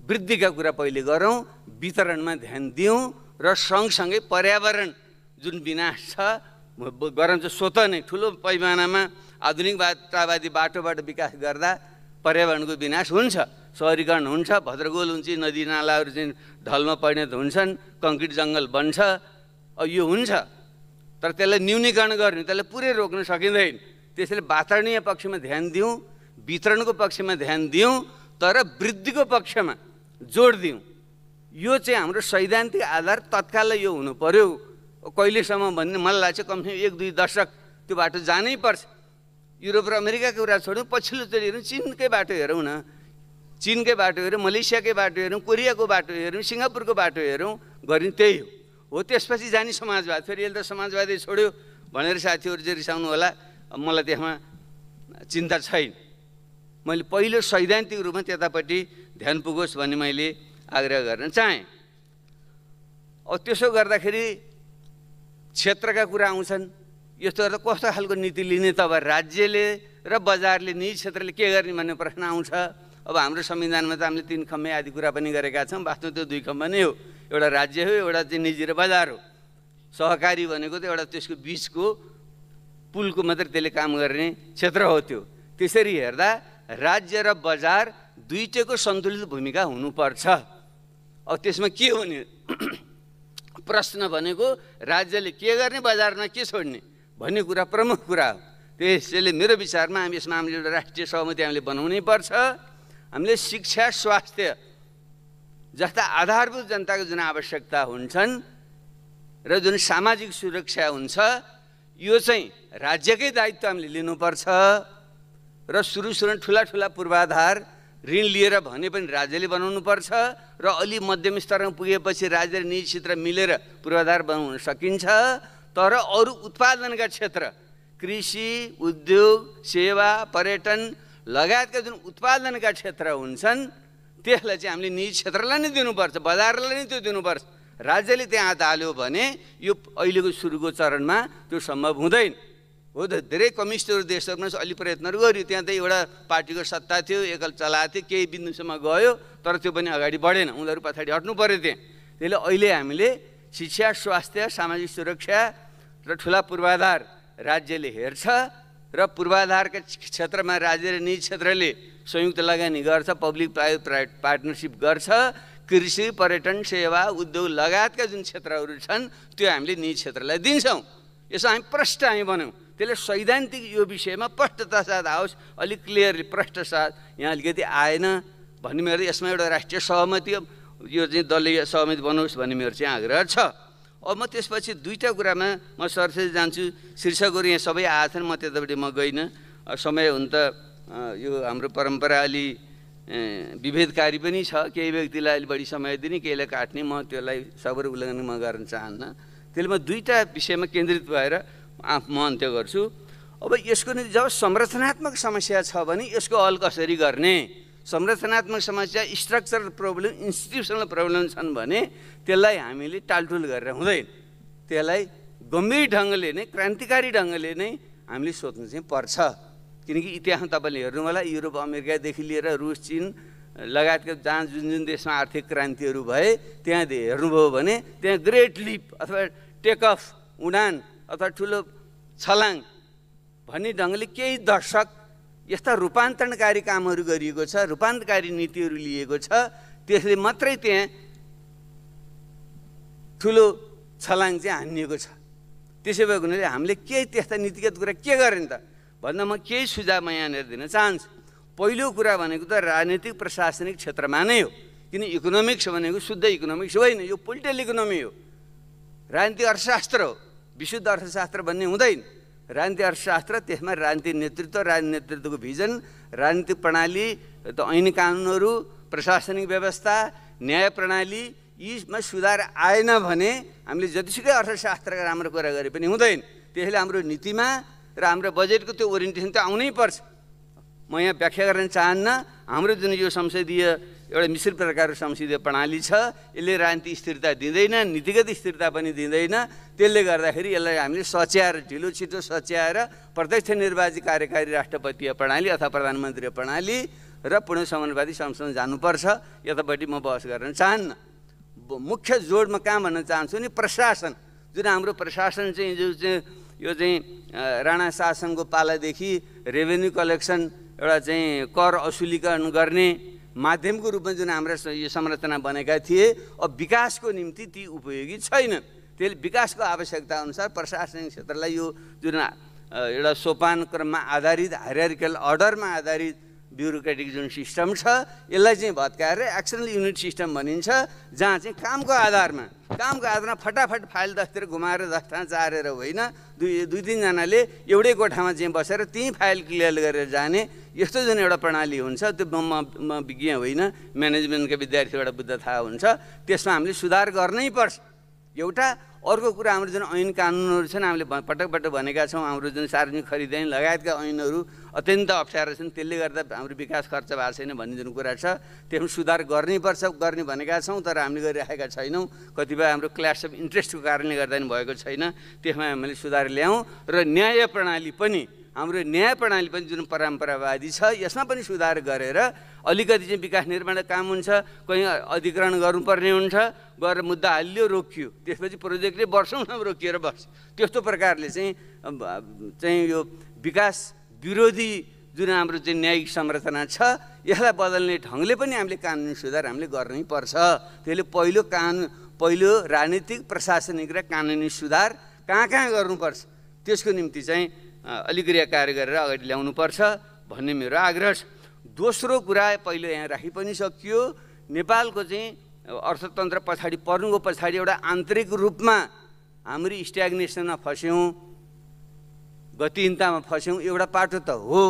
वृद्धिका कुरा पहिले गरौँ, वितरणमा ध्यान दिउँ र सँगसँगै पर्यावरण जुन विनाश छ गरौँ। चाहिँ स्वतः नै ठुलो पैमानामा आधुनिकतावादी बाटोबाट विकास गर्दा पर्यावरणको विनाश हुन्छ, सहरीकरण हुन्छ, भद्रगोल हुन्छ, नदी नालाहरू चाहिँ ढलमा परिणत हुन्छन्, कङ्क्रिट जङ्गल बन्छ, यो हुन्छ। तर त्यसलाई न्यूनीकरण गर्ने, त्यसलाई पुरै रोक्न सकिँदैन। त्यसैले वातावरणीय पक्षमा ध्यान दिउँ, वितरणको पक्षमा ध्यान दिउँ, तर वृद्धिको पक्षमा जोड दिउँ। यो चाहिँ हाम्रो सैद्धान्तिक आधार तत्कालै यो हुनु पर्यो। कहिलेसम्म भन्ने मलाई लाग्छ कमसेकम 1-2 दशक त्यो बाटो जानै पर्छ। युरोप र अमेरिकाको कुरा छोडौँ, पछिल्लोचोटि हेरौँ, चीनकै बाटो हेरौँ न, चीनकै बाटो हेरौँ, मलेसियाकै बाटो हेरौँ, कोरियाको बाटो हेरौँ, सिङ्गापुरको बाटो हेरौँ, गर्ने त्यही हो। त्यसपछि जाने समाजवाद। फेरि यसले त समाजवादी छोड्यो भनेर साथीहरू चाहिँ रिसाउनु होला, मलाई त्यसमा चिन्ता छैन। मैले पहिलो सैद्धान्तिक रूपमा त्यतापट्टि ध्यान पुगोस् भन्ने मैले आग्रह गर्न चाहेँ। त्यसो गर्दाखेरि क्षेत्रका कुरा आउँछन्। यस्तो गर्दा कस्तो खालको नीति लिने, त अब राज्यले र बजारले, निजी क्षेत्रले के गर्ने भन्ने प्रश्न आउँछ। अब हाम्रो संविधानमा त हामीले 3 खम्बे आदि कुरा पनि गरेका छौँ। वास्तवमा त्यो 2 खम्बा नै हो, एउटा राज्य हो, एउटा चाहिँ निजी र बजार हो। सहकारी भनेको त एउटा त्यसको बिचको पुलको मात्रै त्यसले काम गर्ने क्षेत्र हो त्यो। त्यसरी हेर्दा राज्य र बजार दुईटैको सन्तुलित भूमिका हुनुपर्छ। अब त्यसमा के हो नि प्रश्न भनेको राज्यले के गर्ने, बजारमा के छोड्ने भन्ने कुरा प्रमुख कुरा हो। त्यसैले मेरो विचारमा यसमा हामीले एउटा राष्ट्रिय सहमति हामीले बनाउनै पर्छ। हामीले शिक्षा, स्वास्थ्य जस्ता आधारभूत जनताको जुन आवश्यकता हुन्छन् र जुन सामाजिक सुरक्षा हुन्छ, यो चाहिँ राज्यकै दायित्व हामीले लिनुपर्छ। र सुरुमा ठुला पूर्वाधार ऋण लिएर भने पनि राज्यले बनाउनुपर्छ र अलि मध्यम स्तरमा पुगेपछि राज्य र निजी क्षेत्र मिलेर पूर्वाधार बनाउन सकिन्छ। तर अरू उत्पादनका क्षेत्र, कृषि, उद्योग, सेवा, पर्यटन लगायतका जुन उत्पादनका क्षेत्र हुन्छन् त्यसलाई चाहिँ हामीले निजी क्षेत्रलाई नै दिनुपर्छ, बजारलाई नै त्यो दिनुपर्छ। राज्यले त्यहाँ हात हाल्यो भने यो अहिलेको सुरुको चरणमा त्यो सम्भव हुँदैन। हो त, धेरै कम्युनिस्टहरू देशहरूमा अलि प्रयत्नहरू गर्यो, त्यहाँ त एउटा पार्टीको सत्ता थियो, एकल चलाएको थियो, केही बिन्दुसम्म गयो, तर त्यो पनि अगाडि बढेन, उनीहरू पछाडि हट्नु पऱ्यो त्यहाँ। त्यसले अहिले हामीले शिक्षा, स्वास्थ्य, सामाजिक सुरक्षा र ठुला पूर्वाधार राज्यले हेर्छ र पूर्वाधारका क्षेत्रमा राज्य र निजी क्षेत्रले संयुक्त लगानी गर्छ, पब्लिक प्राइभेट पार्टनरसिप गर्छ। कृषि, पर्यटन, सेवा, उद्योग लगायतका जुन क्षेत्रहरू छन् त्यो हामीले निजी क्षेत्रलाई दिन्छौँ। यसो हामी प्रष्ट हामी बनाऊँ। त्यसले सैद्धान्तिक यो विषयमा स्पष्टता साथ आओस्, अलिक क्लियरली प्रष्ट साथ यहाँ अलिकति आएन भन्ने मेरो यसमा एउटा राष्ट्रिय सहमति, यो चाहिँ दलीय सहमति बनोस् भन्ने मेरो चाहिँ आग्रह छ। अब म त्यसपछि 2टा कुरामा म सरसरी जान्छु। शीर्षकहरू यहाँ सबै आएछन्, म त्यतापट्टि म गइनँ। समय हुन त यो हाम्रो परम्परा अलि विभेदकारी पनि छ, केही व्यक्तिलाई अलि बढी समय दिने, केहीलाई काट्ने, म त्यसलाई सबै उल्लङ्घन म गर्न चाहन्न। त्यसले म 2टा विषयमा केन्द्रित भएर म अन्त्य गर्छु। अब यसको निम्ति जब संरचनात्मक समस्या छ भने यसको हल कसरी गर्ने? संरचनात्मक समस्या, स्ट्रक्चरल प्रब्लम, इन्स्टिट्युसनल प्रब्लम छन् भने त्यसलाई हामीले टालटुल गरेर हुँदैन। त्यसलाई गम्भीर ढङ्गले नै, क्रान्तिकारी ढङ्गले नै हामीले सोच्नु चाहिँ पर्छ। किनकि इतिहासमा तपाईँले हेर्नु होला, युरोप अमेरिकादेखि लिएर रुस, चीन लगायतका जहाँ जुन देशमा आर्थिक क्रान्तिहरू भए त्यहाँ हेर्नुभयो भने त्यहाँ ग्रेट लिप अथवा टेक अफ, उडान अथवा ठुलो छलाङ भन्ने ढङ्गले केही दशक यस्ता रूपान्तरणकारी कामहरू गरिएको छ, रूपान्तरकारी नीतिहरू लिएको छ। त्यसले मात्रै त्यहाँ ठुलो छलाङ चाहिँ हानिएको छ। त्यसै भएको हुनाले हामीले केही त्यस्ता नीतिगत कुरा के गर्ने त भन्दा म केही सुझाव म यहाँनिर दिन चाहन्छु। पहिलो कुरा भनेको त राजनीतिक प्रशासनिक क्षेत्रमा नै हो, किन इकोनोमिक्स भनेको शुद्ध इकोनोमिक्स होइन, यो पोलिटिकल इकोनोमी हो, राजनीतिक अर्थशास्त्र हो। विशुद्ध अर्थशास्त्र भन्ने हुँदैन। राजनीतिक अर्थशास्त्र, त्यसमा राजनीतिक नेतृत्व, राजनीतिक नेतृत्वको भिजन, राजनीतिक प्रणाली, ऐन कानुनहरू, प्रशासनिक व्यवस्था, न्याय प्रणाली, यीमा सुधार आएन भने हामीले जतिसुकै अर्थशास्त्रका राम्रो कुरा गरे पनि हुँदैन। त्यसैले हाम्रो नीतिमा र हाम्रो बजेटको त्यो ओरिएन्टेसन त आउनै पर्छ। म यहाँ व्याख्या गर्न चाहन्न। हाम्रो जुन यो संसदीय एउटा मिश्रित प्रकारको संसदीय प्रणाली छ। यसले राजनीतिक स्थिरता दिँदैन, नीतिगत स्थिरता पनि दिँदैन। त्यसले गर्दाखेरि यसलाई हामीले सच्याएर, ढिलो छिटो सच्याएर प्रत्यक्ष निर्वाचित कार्यकारी राष्ट्रपतीय प्रणाली अथवा प्रधानमन्त्रीय प्रणाली र पूर्ण समानुपातिक संसदमा जानुपर्छ। यतापट्टि म बहस गर्न चाहन्न। मुख्य जोडमा कहाँ भन्न चाहन्छु नि, प्रशासन, जुन हाम्रो प्रशासन चाहिँ यो चाहिँ राणा शासनको पालादेखि रेभेन्यू कलेक्सन एउटा चाहिँ कर असुलीकरण गर्ने माध्यमको रूपमा जुन हाम्रा यो संरचना बनेका थिए, अब विकासको निम्ति ती उपयोगी छैनन्। त्यसले विकासको आवश्यकता अनुसार प्रशासनिक क्षेत्रलाई यो जुन एउटा सोपान क्रममा आधारित हायरार्किकल अर्डरमा आधारित ब्युरोक्रेटिक जुन सिस्टम छ, यसलाई चाहिँ भत्काएर एक्सनल युनिट सिस्टम भनिन्छ, जहाँ चाहिँ कामको आधारमा फटाफट फाइल दस्तिर घुमाएर दस्तान चारेर होइन, दुई तिनजनाले एउटै कोठामा चाहिँ बसेर त्यहीँ फाइल क्लियर गरेर जाने यस्तो जुन एउटा प्रणाली हुन्छ, त्यो म विज्ञ होइन, म्यानेजमेन्टका विद्यार्थीबाट बुझ्दा थाहा हुन्छ। त्यसमा हामीले सुधार गर्नै पर्छ। एउटा अर्को कुरा, हाम्रो जुन ऐन कानुनहरू छन्, हामीले पटक भनेका छौँ, हाम्रो जुन सार्वजनिक खरिदारी लगायतका ऐनहरू अत्यन्त अप्ठ्यारो छन्, त्यसले गर्दा हाम्रो विकास खर्च भएको छैन भन्ने जुन कुरा छ, त्यसमा सुधार गर्ने भनेका छौँ, तर हामीले गरिरहेका छैनौँ। कतिपय हाम्रो क्ल्यास अफ इन्ट्रेस्टको कारणले गर्दा पनि भएको छैन। त्यसमा हामीले सुधार ल्याउँ र न्याय प्रणाली पनि, हाम्रो न्याय प्रणाली पनि जुन परम्परावादी छ, यसमा पनि सुधार गरेर अलिकति चाहिँ विकास निर्माण काम हुन्छ। कहीँ अधिग्रहण गर्नुपर्ने हुन्छ, गरेर मुद्दा हालियो, रोकियो, त्यसपछि प्रोजेक्टले वर्षौँसम्म रोकिएर बस्छ। त्यस्तो प्रकारले चाहिँ यो विकास विरोधी जुन हाम्रो चाहिँ न्यायिक संरचना छ, यसलाई बदल्ने ढङ्गले पनि हामीले कानुनी सुधार हामीले गर्नै पर्छ। त्यसले पहिलो राजनीतिक, प्रशासनिक र कानुनी सुधार कहाँ गर्नुपर्छ, त्यसको निम्ति चाहिँ अलिक्रिया कार्य गरेर अगाडि ल्याउनुपर्छ भन्ने मेरो आग्रह छ। दोस्रो कुरा पहिलो यहाँ राखि पनि सकियो, नेपालको चाहिँ अर्थतन्त्र पछाडि पर्नुको पछाडि एउटा आन्तरिक रूपमा हाम्रो स्ट्याग्नेसनमा फस्यौँ, गतिहीनतामा फस्यौँ, एउटा पाटो त हो,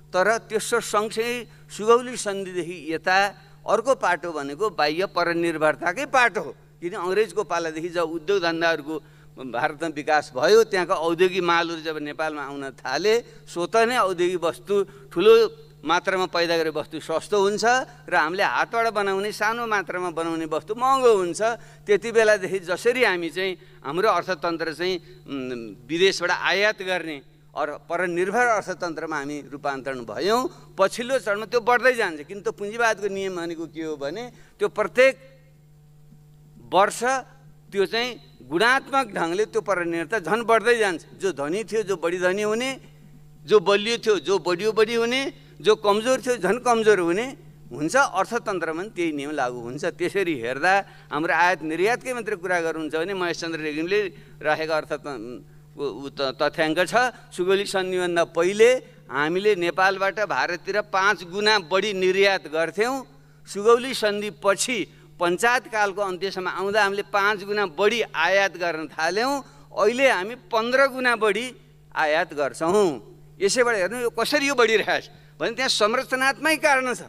तर त्यसो सँगसँगै सुगौली सन्धिदेखि यता अर्को पाटो भनेको बाह्य परनिर्भरताकै पाटो हो। किन अङ्ग्रेजको पालादेखि जब उद्योग धन्दाहरूको भारतमा विकास भयो, त्यहाँको औद्योगिक मालहरू जब नेपालमा आउन थाले, स्वतः नै औद्योगिक वस्तु ठुलो मात्रामा पैदा गरेको वस्तु सस्तो हुन्छ र हामीले हातबाट बनाउने सानो मात्रामा बनाउने वस्तु महँगो हुन्छ। त्यति बेलादेखि जसरी हामी चाहिँ हाम्रो अर्थतन्त्र चाहिँ विदेशबाट आयात गर्ने परनिर्भर अर्थतन्त्रमा हामी रूपान्तरण भयौँ, पछिल्लो चरणमा त्यो बढ्दै जान्छ। किन त पुँजीवादको नियम भनेको के हो भने, त्यो प्रत्येक वर्ष त्यो चाहिँ गुणात्मक ढङ्गले त्यो परनिर्भरता झन् बढ्दै जान्छ। जो धनी थियो जो बढी धनी हुने, जो बलियो थियो जो बढियो हुने, जो कमजोर थियो झन् कमजोर हुने हुन्छ। अर्थतन्त्रमा पनि त्यही नियम लागू हुन्छ। त्यसरी हेर्दा हाम्रो आयात निर्यातकै मात्रै कुरा गर्नुहुन्छ भने महेशचन्द्र रेग्मीले राखेको तथ्याङ्क छ, सुगौली सन्धिभन्दा पहिले हामीले नेपालबाट भारततिर 5 गुणा बढी निर्यात गर्थ्यौँ। सुगौली सन्धि पछि पञ्चायत कालको अन्त्यसम्म आउँदा हामीले 5 गुणा बढी आयात गर्न थाल्यौँ। अहिले हामी 15 गुणा बढी आयात गर्छौँ। यसैबाट हेर्नु यो कसरी यो बढिरहेछ भने त्यहाँ संरचनात्मक कारण छ।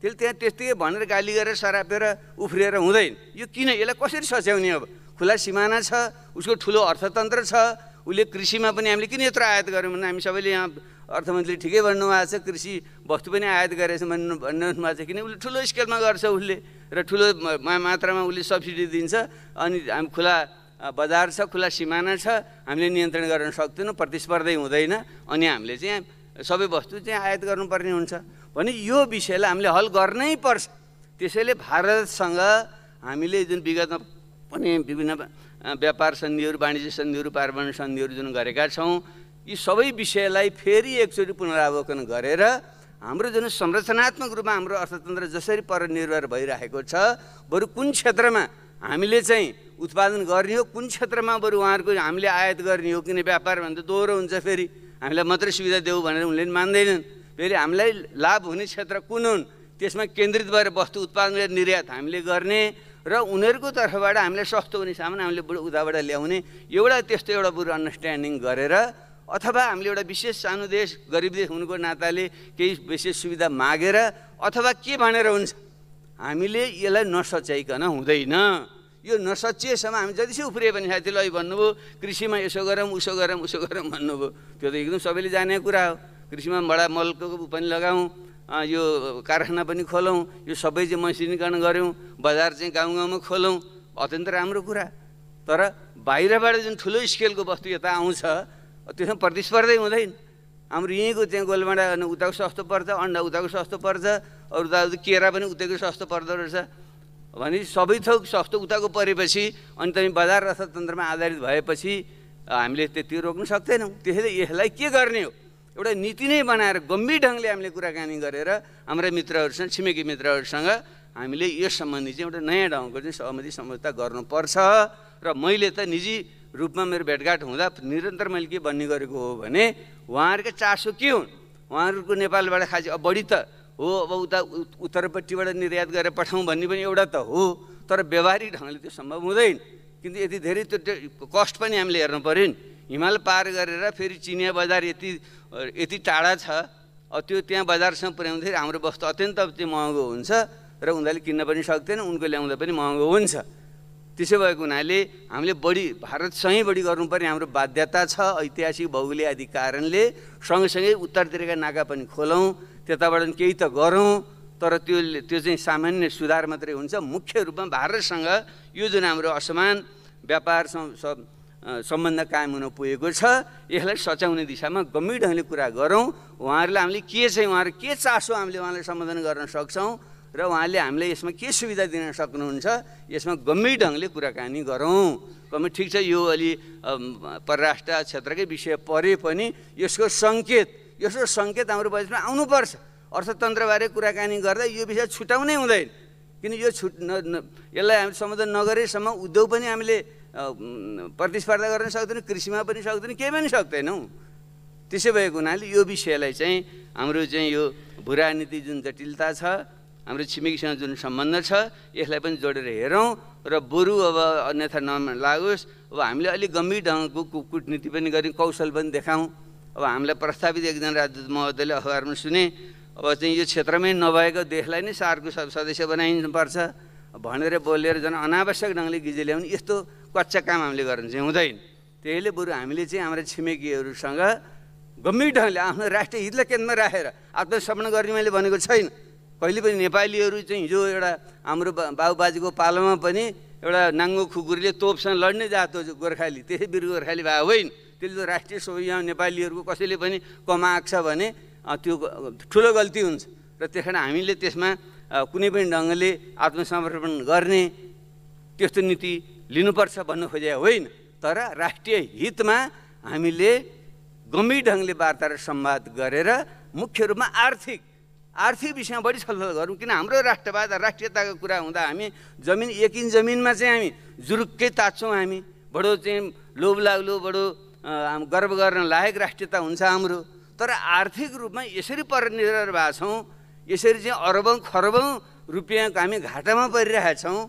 त्यसले त्यहाँ त्यस्तै भनेर गाली गरेर सरापेर उफ्रिएर हुँदैन। यो किन, यसलाई कसरी सच्याउने? अब खुला सिमाना छ, उसको ठुलो अर्थतन्त्र छ, उसले कृषिमा पनि हामीले किन यत्रो आयात गऱ्यौँ भने हामी सबैले यहाँ अर्थमन्त्री ठिकै भन्नुभएको छ, कृषि वस्तु पनि आयात गरेछ भन्नुभएको छ। किन उसले ठुलो स्केलमा गर्छ उसले र ठुलो मात्रामा उसले सब्सिडी दिन्छ, अनि हामी खुला बजार छ, खुला सिमाना छ, हामीले नियन्त्रण गर्न सक्दैनौँ, प्रतिस्पर्धै हुँदैन, अनि हामीले चाहिँ सबै वस्तु चाहिँ आयात गर्नुपर्ने हुन्छ भने यो विषयलाई हामीले हल गर्नै पर्छ। त्यसैले भारतसँग हामीले जुन विगतमा पनि विभिन्न व्यापार सन्धिहरू, वाणिज्य सन्धिहरू, पारमाणु सन्धिहरू जुन गरेका छौँ, यी सबै विषयलाई फेरि एकचोटि पुनरावलोकन गरेर हाम्रो जुन संरचनात्मक रूपमा हाम्रो अर्थतन्त्र जसरी परनिर्भर भइरहेको छ, बरु कुन क्षेत्रमा हामीले चाहिँ उत्पादन गर्ने हो, कुन क्षेत्रमा बरु उहाँहरूको हामीले आयात गर्ने हो। किन व्यापार भन्दा दोहोरो हुन्छ, फेरि हामीलाई मात्रै सुविधा देऊ भनेर उनले पनि मान्दैनन्। फेरि हामीलाई लाभ हुने क्षेत्र कुन हुन्, त्यसमा केन्द्रित भएर वस्तु उत्पादन र निर्यात हामीले गर्ने र उनीहरूको तर्फबाट हामीलाई सस्तो हुने सामान हामीले उताबाट ल्याउने, एउटा त्यस्तो एउटा बरु अन्डरस्ट्यान्डिङ गरेर, अथवा हामीले एउटा विशेष सानो देश, गरिब देश हुनुको नाताले केही विशेष सुविधा मागेर, अथवा के भनेर हुन्छ, हामीले यसलाई नसच्याइकन हुँदैन। यो नसचिएसम्म हामी जतिसै उफ्रिए पनि साथीले अहिले भन्नुभयो कृषिमा यसो गरौँ उसो गरौँ भन्नुभयो, त्यो त एकदम सबैले जानेको कुरा हो। कृषिमा बडा मलको पनि लगाउँ, यो कारखाना पनि खोलौँ, यो सबै चाहिँ मसिनीकरण गऱ्यौँ, बजार चाहिँ गाउँ गाउँमा खोलौँ, अत्यन्त राम्रो कुरा। तर बाहिरबाट जुन ठुलो स्केलको वस्तु यता आउँछ त्यसमा प्रतिस्पर्धै हुँदैन। हाम्रो यहीँको चाहिँ गोलमाडा उताको सस्तो पर्छ, अन्डा उताको सस्तो पर्छ, अरू त केरा पनि उतैको सस्तो पर्दो रहेछ भने सबै थोक सस्तो उताको परेपछि अनि तपाईँ बजार अर्थतन्त्रमा आधारित भएपछि हामीले त्यति रोक्न सक्दैनौँ। त्यसैले यसलाई के गर्ने हो, एउटा नीति नै बनाएर गम्भीर ढङ्गले हामीले कुराकानी गरेर हाम्रा मित्रहरूसँग, छिमेकी मित्रहरूसँग हामीले यस सम्बन्धी चाहिँ एउटा नयाँ ढङ्गको चाहिँ सहमति सम्झौता गर्नुपर्छ। र मैले त निजी रूपमा मेरो भेटघाट हुँदा निरन्तर मैले के भन्ने गरेको हो भने उहाँहरूको चासो के हुन्, उहाँहरूको नेपालबाट खासै अब बढी त हो, अब उता उत्तरपट्टिबाट निर्यात गरेर पठाउँ भन्ने पनि एउटा त हो, तर व्यवहारिक ढङ्गले त्यो सम्भव हुँदैन। किन्तु यति धेरै त्यो कस्ट पनि हामीले हेर्नु पऱ्यो नि। हिमाल पार गरेर फेरि चिनिया बजार यति टाढा छ, त्यो त्यहाँ बजारसँग पुर्याउँदाखेरि हाम्रो वस्तु अत्यन्त चाहिँ महँगो हुन्छ र उनीहरूले किन्न पनि सक्दैन, उनको ल्याउँदा पनि महँगो हुन्छ। त्यसो भएको हुनाले हामीले बढी भारतसँगै बढी गर्नुपर्ने हाम्रो बाध्यता छ, ऐतिहासिक भौगोलिक आदि कारणले। सँगसँगै उत्तरतिरका नाका पनि खोलौँ, त्यताबाट केही त गरौँ, तर त्यो चाहिँ सामान्य सुधार मात्रै हुन्छ। मुख्य रूपमा भारतसँग यो जुन हाम्रो असमान व्यापार सम्बन्ध कायम हुन पुगेको छ यसलाई सच्याउने दिशामा गम्भीर ढङ्गले कुरा गरौँ। उहाँहरूलाई हामीले के चाहिँ उहाँहरू के चासो हामीले उहाँलाई सम्बोधन गर्न सक्छौँ र उहाँले हामीले यसमा के सुविधा दिन सक्नुहुन्छ, यसमा गम्भीर ढङ्गले कुराकानी गरौँ। ठिक छ, यो अलि परराष्ट्र क्षेत्रकै विषय परे पनि यसको सङ्केत हाम्रो बजेटमा आउनुपर्छ। अर्थतन्त्रबारे कुराकानी गर्दा यो विषय छुटाउनै हुँदैन, किन यो यसलाई हामी सम्बोधन नगरेसम्म उद्योग पनि हामीले प्रतिस्पर्धा गर्न सक्दैनौँ, कृषिमा पनि सक्दैनौँ, केही पनि सक्दैनौँ। त्यसै भएको हुनाले यो विषयलाई चाहिँ हाम्रो चाहिँ यो भू राजनीति जुन जटिलता छ, हाम्रो छिमेकीसँग जुन सम्बन्ध छ यसलाई पनि जोडेर हेरौँ र बरु अब अन्यथा नलागोस्। अब हामीले अलिक गम्भीर ढङ्गको कूटनीति पनि गऱ्यौँ, कौशल पनि देखाउँ। अब हामीलाई प्रस्तावित एकजना राजदूत महोदयले अखबारमा सुने, अब चाहिँ यो क्षेत्रमै नभएको देशलाई नै सारको सदस्य बनाइनुपर्छ भनेर बोलेर झन् अनावश्यक ढङ्गले गिजे ल्याउने यस्तो कच्चा काम हामीले गर्नु चाहिँ हुँदैन। त्यसैले बरु हामीले चाहिँ हाम्रा छिमेकीहरूसँग गम्भीर ढङ्गले आफ्नो राष्ट्रिय हितलाई केन्द्रमा राखेर आत्मसमर्पण गर्ने मैले भनेको छैन। कहिले पनि नेपालीहरू चाहिँ हिजो एउटा हाम्रो बाबुबाजेको पालोमा पनि एउटा नाङ्गो खुकुरीले तोपसँग लड्ने जात हो गोर्खाली, त्यसै वीर गोर्खाली भए होइन। त्यसले त राष्ट्रिय यहाँ नेपालीहरूको कसैले पनि कमाएको छ भने त्यो ठुलो गल्ती हुन्छ र त्यस कारण हामीले त्यसमा कुनै पनि ढङ्गले आत्मसमर्पण गर्ने त्यस्तो नीति लिनुपर्छ भन्नु खोजे होइन, तर राष्ट्रिय हितमा हामीले गम्भीर ढङ्गले वार्ता र संवाद गरेर मुख्य रूपमा आर्थिक विषयमा बढी छलफल गरौँ। किन हाम्रो राष्ट्रवाद राष्ट्रियताको कुरा हुँदा हामी जमिन एक इन्च जमिनमा चाहिँ हामी जुरुक्कै ताच्छौँ, हामी बडो चाहिँ लोभ लाग्लो बडो गर्व गर्न लायक राष्ट्रियता हुन्छ हाम्रो। तर आर्थिक रूपमा यसरी परनिर्भर भएका छौँ, यसरी चाहिँ अरबौँ खरबौँ रुपियाँको हामी घाटामा परिरहेछौँ,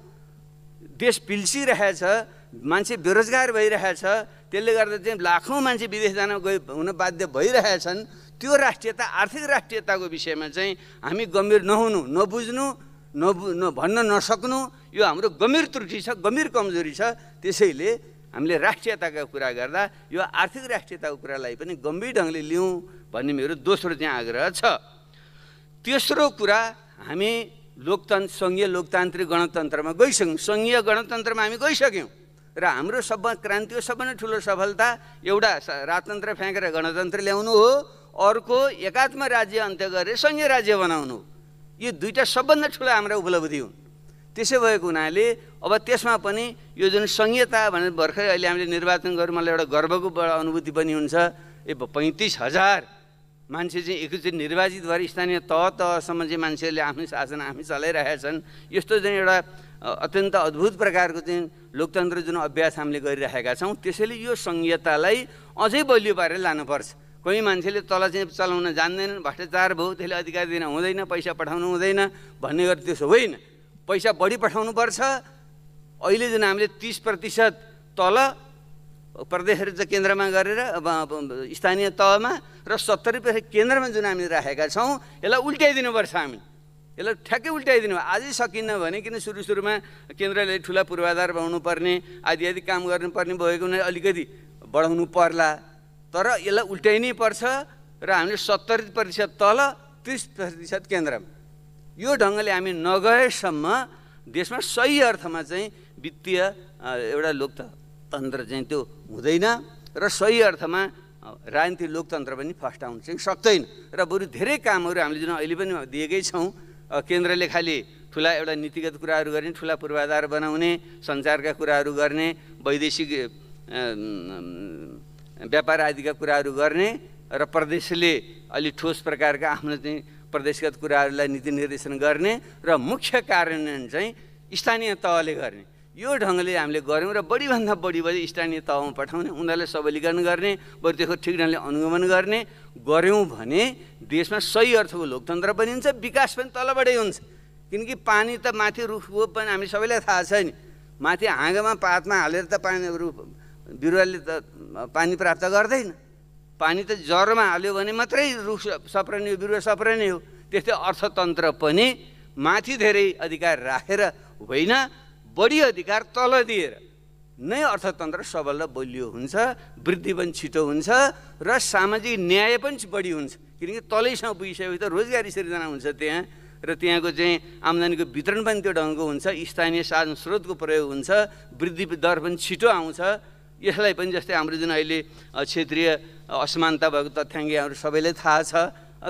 देश पिल्सिरहेछ, मान्छे बेरोजगार भइरहेछ, त्यसले गर्दा चाहिँ लाखौँ मान्छे विदेश जान हुन बाध्य भइरहेछन्। त्यो राष्ट्रियता आर्थिक राष्ट्रियताको विषयमा चाहिँ हामी गम्भीर नहुनु, नबुझ्नु, भन्न नसक्नु यो हाम्रो गम्भीर त्रुटि छ, गम्भीर कमजोरी छ। त्यसैले हामीले राष्ट्रियताका कुरा गर्दा यो आर्थिक राष्ट्रियताको कुरालाई पनि गम्भीर ढङ्गले लिउँ भन्ने मेरो दोस्रो चाहिँ आग्रह छ। तेस्रो कुरा, हामी सङ्घीय लोकतान्त्रिक गणतन्त्रमा गइसक्यौँ, सङ्घीय गणतन्त्रमा हामी गइसक्यौँ र हाम्रो क्रान्तिको सबभन्दा ठुलो सफलता एउटा राजतन्त्र फ्याँकेर गणतन्त्र ल्याउनु हो, अर्को एकात्म राज्य अन्त्य गरेर सङ्घीय राज्य बनाउनु। यो दुईवटा सबभन्दा ठुलो हाम्रा उपलब्धि हुन्। त्यसै भएको हुनाले अब त्यसमा पनि यो जुन सङ्घीयता भनेर भर्खरै अहिले हामीले निर्वाचन गऱ्यौँ, मलाई एउटा गर्वको अनुभूति पनि हुन्छ। 35,000 मान्छे चाहिँ एकैचोटि निर्वाचित भएर स्थानीय तहसम्म चाहिँ मान्छेहरूले आफ्नो शासन आफै चलाइरहेछन्। यस्तो चाहिँ एउटा अत्यन्त अद्भुत प्रकारको चाहिँ लोकतन्त्र जुन अभ्यास हामीले गरिरहेका छौँ, त्यसैले यो सङ्घीयतालाई अझै बलियो पारेर लानुपर्छ। कोही मान्छेले तल चाहिँ चलाउन जान्दैनन्, भ्रष्टाचार भयो, त्यसले अधिकार दिन हुँदैन, पैसा पठाउनु हुँदैन भन्ने गरी त्यसो होइन, पैसा बढी पठाउनुपर्छ। अहिले जुन हामीले 30% तल प्रदेशहरू चाहिँ केन्द्रमा गरेर स्थानीय तहमा र 70% केन्द्रमा जुन हामीले राखेका छौँ, यसलाई उल्ट्याइदिनुपर्छ। हामी यसलाई ठ्याक्कै उल्ट्याइदिनु। आजै सकिन्न भने किन सुरुमा केन्द्रले ठुला पूर्वाधार बनाउनु पर्ने आदि काम गर्नुपर्ने भएको हुनाले अलिकति बढाउनु पर्ला, तर यसलाई उल्ट्याइनै पर्छ र हामीले 70% तल 30% केन्द्रमा। यो ढङ्गले हामी नगएसम्म देशमा सही अर्थमा चाहिँ वित्तीय एउटा लोकतन्त्र चाहिँ त्यो हुँदैन र सही अर्थमा राजनीतिक लोकतन्त्र पनि फस्टाउन चाहिँ सक्दैन। र बरु धेरै कामहरू हामीले जुन अहिले पनि दिएकै छौँ, केन्द्रले खालि ठुला एउटा नीतिगत कुराहरू गर्ने, ठुला पूर्वाधार बनाउने, सञ्चारका कुराहरू गर्ने, वैदेशिक व्यापार आदिका कुराहरू गर्ने र प्रदेशले अलि ठोस प्रकारका आफ्नो चाहिँ प्रदेशगत कुराहरूलाई नीति निर्देशन गर्ने र मुख्य कार्यान्वयन चाहिँ स्थानीय तहले गर्ने। यो ढङ्गले हामीले गऱ्यौँ र बढीभन्दा बढी स्थानीय तहमा पठाउने, उनीहरूले सबलीकरण गर्ने, बरु त्यसको ठिक ढङ्गले अनुगमन गर्ने गऱ्यौँ भने देशमा सही अर्थको लोकतन्त्र पनि हुन्छ, विकास पनि तलबाटै हुन्छ। किनकि पानी त माथि रुखको पनि हामी सबैलाई थाहा छ नि, माथि हाँगामा पातमा हालेर त पानी बिरुवाले त पानी प्राप्त गर्दैन। पानी त जरोमा हाल्यो भने मात्रै रुख सप्रने हो, बिरुवा सप्रने हो। त्यस्तै अर्थतन्त्र पनि माथि धेरै अधिकार राखेर होइन, बढी अधिकार तल दिएर नै अर्थतन्त्र सबल र बलियो हुन्छ, वृद्धि पनि छिटो हुन्छ र सामाजिक न्याय पनि बढी हुन्छ। किनकि तलैसँग पुगिसकेपछि त रोजगारी सिर्जना हुन्छ त्यहाँ, र त्यहाँको चाहिँ आम्दानीको वितरण पनि त्यो ढङ्गको हुन्छ, स्थानीय साधन स्रोतको प्रयोग हुन्छ, वृद्धि दर पनि छिटो आउँछ। यसलाई पनि जस्तै हाम्रो जुन अहिले क्षेत्रीय असमानता भएको तथ्याङ्कहरू सबैलाई थाहा छ।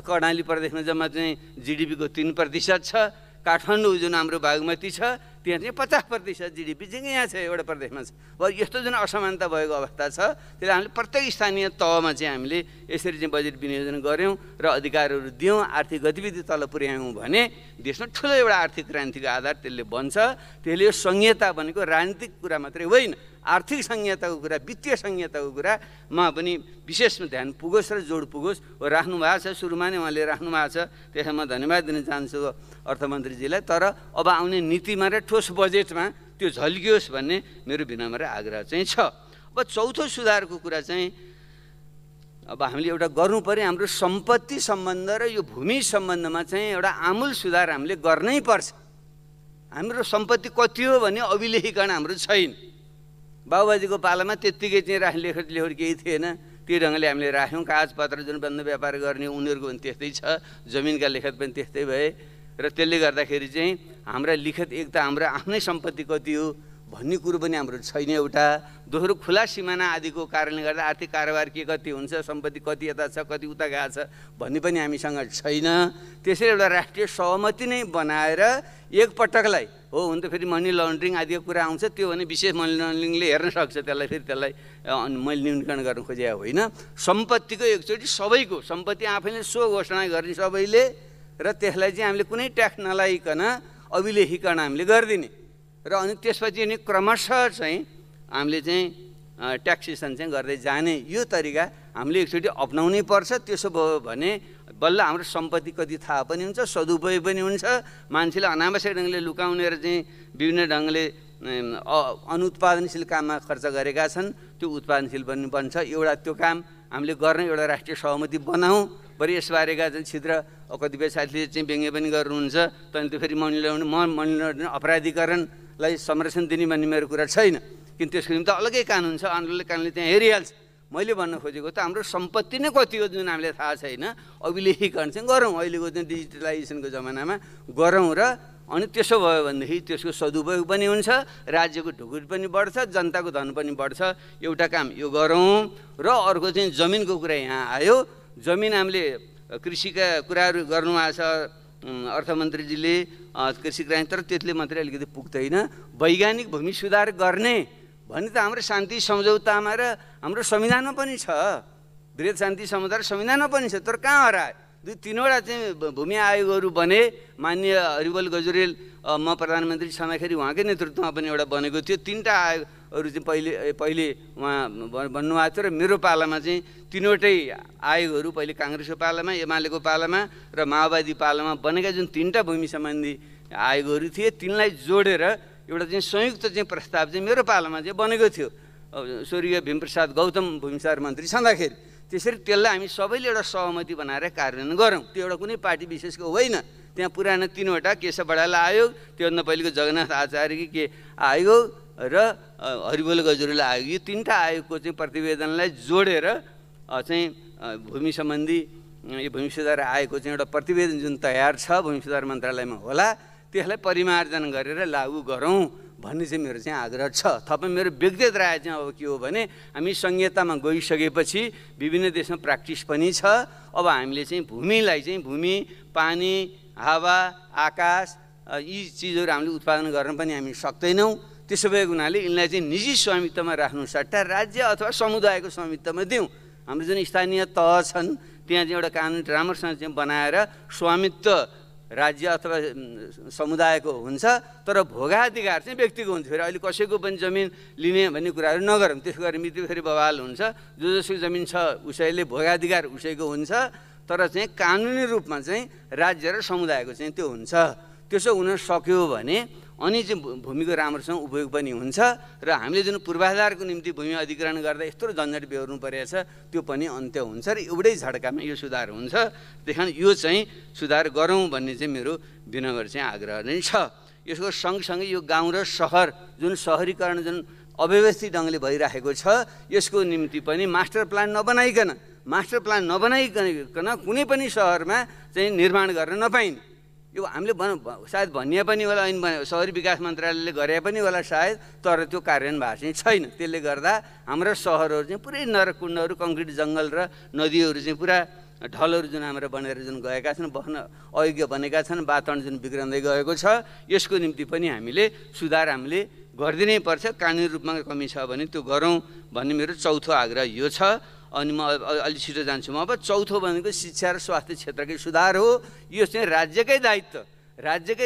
कर्णाली प्रदेशमा जम्मा चाहिँ GDP को 3% छ। काठमाडौँ जुन हाम्रो बागमती छ त्यहाँ चाहिँ 50% GDP चाहिँ यहाँ छ, एउटा प्रदेशमा छ। यस्तो जुन असमानता भएको अवस्था छ, त्यसले हामीले प्रत्येक स्थानीय तहमा चाहिँ हामीले यसरी चाहिँ बजेट विनियोजन गऱ्यौँ र अधिकारहरू दियौँ, आर्थिक गतिविधि तल पुर्यायौँ भने देशमा ठुलो एउटा आर्थिक क्रान्तिको आधार त्यसले बन्छ। त्यसले यो संहिता भनेको राजनीतिक कुरा मात्रै होइन, आर्थिक संहिताको कुरा, वित्तीय संहिताको कुरामा पनि विशेषमा ध्यान पुगोस् र जोड पुगोस्। राख्नु भएको छ, सुरुमा नै उहाँले राख्नु भएको छ, त्यसमा म धन्यवाद दिन चाहन्छु अर्थमन्त्रीजीलाई। तर अब आउने नीतिमा र ठोस बजेटमा त्यो झल्कियोस् भन्ने मेरो विनम्र आग्रह चाहिँ छ। अब चौथो सुधारको कुरा चाहिँ अब हामीले एउटा गर्नु पर्यो, हाम्रो सम्पत्ति सम्बन्ध र यो भूमि सम्बन्धमा चाहिँ एउटा आमूल सुधार हामीले गर्नै पर्छ। हाम्रो सम्पत्ति कति हो भन्ने अभिलेखीकरण हाम्रो छैन। बाबुबाजीको पालामा त्यत्तिकै चाहिँ लेखत केही थिएन, त्यो ढङ्गले हामीले राख्यौँ। कागजपत्र जुन बन्द व्यापार गर्ने उनीहरूको पनि त्यस्तै छ, जमिनका लेखत पनि त्यस्तै भए र त्यसले गर्दाखेरि चाहिँ हाम्रा लिखत एक त हाम्रो आफ्नै सम्पत्ति कति हो भन्ने कुरो पनि हाम्रो छैन। एउटा दोस्रो खुला सिमाना आदिको कारणले गर्दा आर्थिक कारोबार के कति हुन्छ, सम्पत्ति कति यता छ कति उता गएको छ भन्ने पनि हामीसँग छैन। त्यसैले एउटा राष्ट्रिय सहमति नै बनाएर एकपटकलाई हो, हुन त फेरि मनी लन्ड्रिङ आदिको कुरा आउँछ, त्यो भने विशेष मनी लन्ड्रिङले हेर्न सक्छ, त्यसलाई फेरि त्यसलाई मैले न्यूनीकरण गर्न खोजेको होइन। सम्पत्तिको एकचोटि सबैको सम्पत्ति आफैले सो घोषणा गर्ने सबैले, र त्यसलाई चाहिँ हामीले कुनै ट्याक्स नलाइकन अभिलेखीकरण हामीले गरिदिने र अनि त्यसपछि अनि क्रमशः चाहिँ हामीले चाहिँ ट्याक्सेसन चाहिँ गर्दै जाने यो तरिका हामीले एकचोटि अपनाउनै पर्छ। त्यसो भयो भने बल्ल हाम्रो सम्पत्ति कति थाहा पनि हुन्छ, सदुपयोग पनि हुन्छ। मान्छेले अनावश्यक ढङ्गले लुकाउने र चाहिँ विभिन्न ढङ्गले अनुत्पादनशील काममा खर्च गरेका छन्, त्यो उत्पादनशील पनि बन्छ। एउटा त्यो काम हामीले गर्ने एउटा राष्ट्रिय सहमति बनाऊँ। बरु यसबारेका चाहिँ छिद्र कतिपय साथीले चाहिँ व्यङ्ग्य पनि गर्नुहुन्छ, त्यहाँदेखि त्यो फेरि मनी लन्ड्रिङ अपराधीकरणलाई संरक्षण दिने भन्ने मेरो कुरा छैन, किन त्यसको निम्ति अलग्गै कानुन छ, आन्दोलनले कानुनले त्यहाँ हेरिहाल्छ। मैले भन्न खोजेको त हाम्रो सम्पत्ति नै कति हो जुन हामीलाई थाहा छैन, अभिलेखीकरण चाहिँ गरौँ। अहिलेको चाहिँ डिजिटलाइजेसनको जमानामा गरौँ र अनि त्यसो भयो भनेदेखि त्यसको सदुपयोग पनि हुन्छ, राज्यको ढुकुर पनि बढ्छ, जनताको धन पनि बढ्छ। एउटा काम यो गरौँ। र अर्को चाहिँ जमिनको कुरा यहाँ आयो। जमिन हामीले कृषिका कुराहरू गर्नुभएको छ अर्थमन्त्रीजीले, कृषि क्रान्ति, तर त्यसले मात्रै अलिकति पुग्दैन। वैज्ञानिक भूमि सुधार गर्ने भन्ने त हाम्रो शान्ति सम्झौतामा र हाम्रो संविधानमा पनि छ, वृहत शान्ति सम्झौता र संविधानमा पनि छ। तर कहाँ हरायो? 2-3वटा चाहिँ भूमि आयोगहरू बने। माननीय हरिबल गजुरेल म प्रधानमन्त्री छँदाखेरि उहाँकै नेतृत्वमा पनि एउटा बनेको थियो। 3टा आयोगहरू चाहिँ पहिले उहाँ भन्नुभएको थियो र मेरो पालामा चाहिँ 3वटै आयोगहरू, पहिले काङ्ग्रेसको पालामा, एमालेको पालामा र माओवादी पालामा बनेका जुन 3टा भूमि सम्बन्धी आयोगहरू थिए, तिनलाई जोडेर एउटा चाहिँ संयुक्त चाहिँ प्रस्ताव चाहिँ मेरो पालामा चाहिँ बनेको थियो, स्वर्गीय भीमप्रसाद गौतम भूमि सुधार मन्त्री छँदाखेरि। त्यसरी त्यसलाई हामी सबैले एउटा सहमति बनाएर कार्यान्वयन गरौँ। त्यो एउटा कुनै पार्टी विशेषको होइन। त्यहाँ पुरानो 3वटा केशव बडाल आयोग, त्योभन्दा पहिलेको जगन्नाथ आचार्यकी के आयोग र हरिबोल गजुरेल आयोग, यो 3टा आयोगको चाहिँ प्रतिवेदनलाई जोडेर चाहिँ भूमि सम्बन्धी यो भूमि सुधार आयोगको चाहिँ एउटा प्रतिवेदन जुन तयार छ भूमि सुधार मन्त्रालयमा होला त्यसलाई परिमार्जन गरेर लागू गरौँ भन्ने चाहिँ मेरो चाहिँ आग्रह छ। थपमा मेरो व्यक्तिगत राय चाहिँ अब के हो भने हामी संहितामा गइसकेपछि विभिन्न देशमा प्र्याक्टिस पनि छ। अब हामीले चाहिँ भूमिलाई चाहिँ भूमि, पानी, हावा, आकाश यी चिजहरू हामीले उत्पादन गर्न पनि हामी सक्दैनौँ। त्यसो भएको हुनाले यिनलाई चाहिँ निजी स्वामित्वमा राख्नु सट्टा राज्य अथवा समुदायको स्वामित्वमा दिउँ। हाम्रो जुन स्थानीय तह छन् त्यहाँ चाहिँ एउटा कानुन राम्रोसँग चाहिँ बनाएर स्वामित्व राज्य अथवा समुदायको हुन्छ, तर भोगाधिकार चाहिँ व्यक्तिको हुन्छ। फेरि अहिले कसैको पनि जमिन लिने भन्ने कुराहरू नगरौँ, त्यसो गरेर मिति फेरि बवाल हुन्छ। जसको जमिन छ उसैले भोगाधिकार उसैको हुन्छ, तर चाहिँ कानुनी रूपमा चाहिँ राज्य र समुदायको चाहिँ त्यो हुन्छ। त्यसो हुन सक्यो भने अनि चाहिँ भूमिको राम्रोसँग उपयोग पनि हुन्छ र हामीले जुन पूर्वाधारको निम्ति भूमि अधिग्रहण गर्दा यस्तो झन्झट बेहोर्नु परेछ त्यो पनि अन्त्य हुन्छ र एउटै झड्कामा यो सुधार हुन्छ। त्यही कारण यो चाहिँ सुधार गरौँ भन्ने चाहिँ मेरो विनम्र चाहिँ आग्रह नै छ। यसको सँगसँगै यो गाउँ र सहर जुन सहरीकरण जुन अव्यवस्थित ढङ्गले भइरहेको छ यसको निम्ति पनि मास्टर प्लान नबनाइकन कुनै पनि सहरमा चाहिँ निर्माण गर्न नपाइने। यो हामीले सायद भनिए पनि होला, ऐन सहरी विकास मन्त्रालयले गरे पनि होला सायद, तर त्यो कार्यान्वयन भएको चाहिँ छैन। त्यसले गर्दा हाम्रा सहरहरू चाहिँ पुरै नरकुण्डहरू, कङ्क्रिट जङ्गल र नदीहरू चाहिँ पुरा ढलहरू जुन हाम्रो बनेर जुन गएका छन्, बस्न अयोग्य बनेका छन्, वातावरण जुन बिग्रँदै गएको छ, यसको निम्ति पनि हामीले सुधार हामीले गरिदिनै पर्छ। कानुनी रूपमा कमी छ भने त्यो गरौँ भन्ने मेरो चौथो आग्रह यो छ। अनि म अलि छिटो जान्छु। म अब चौथो भनेको शिक्षा र स्वास्थ्य क्षेत्रकै सुधार हो। यो चाहिँ राज्यकै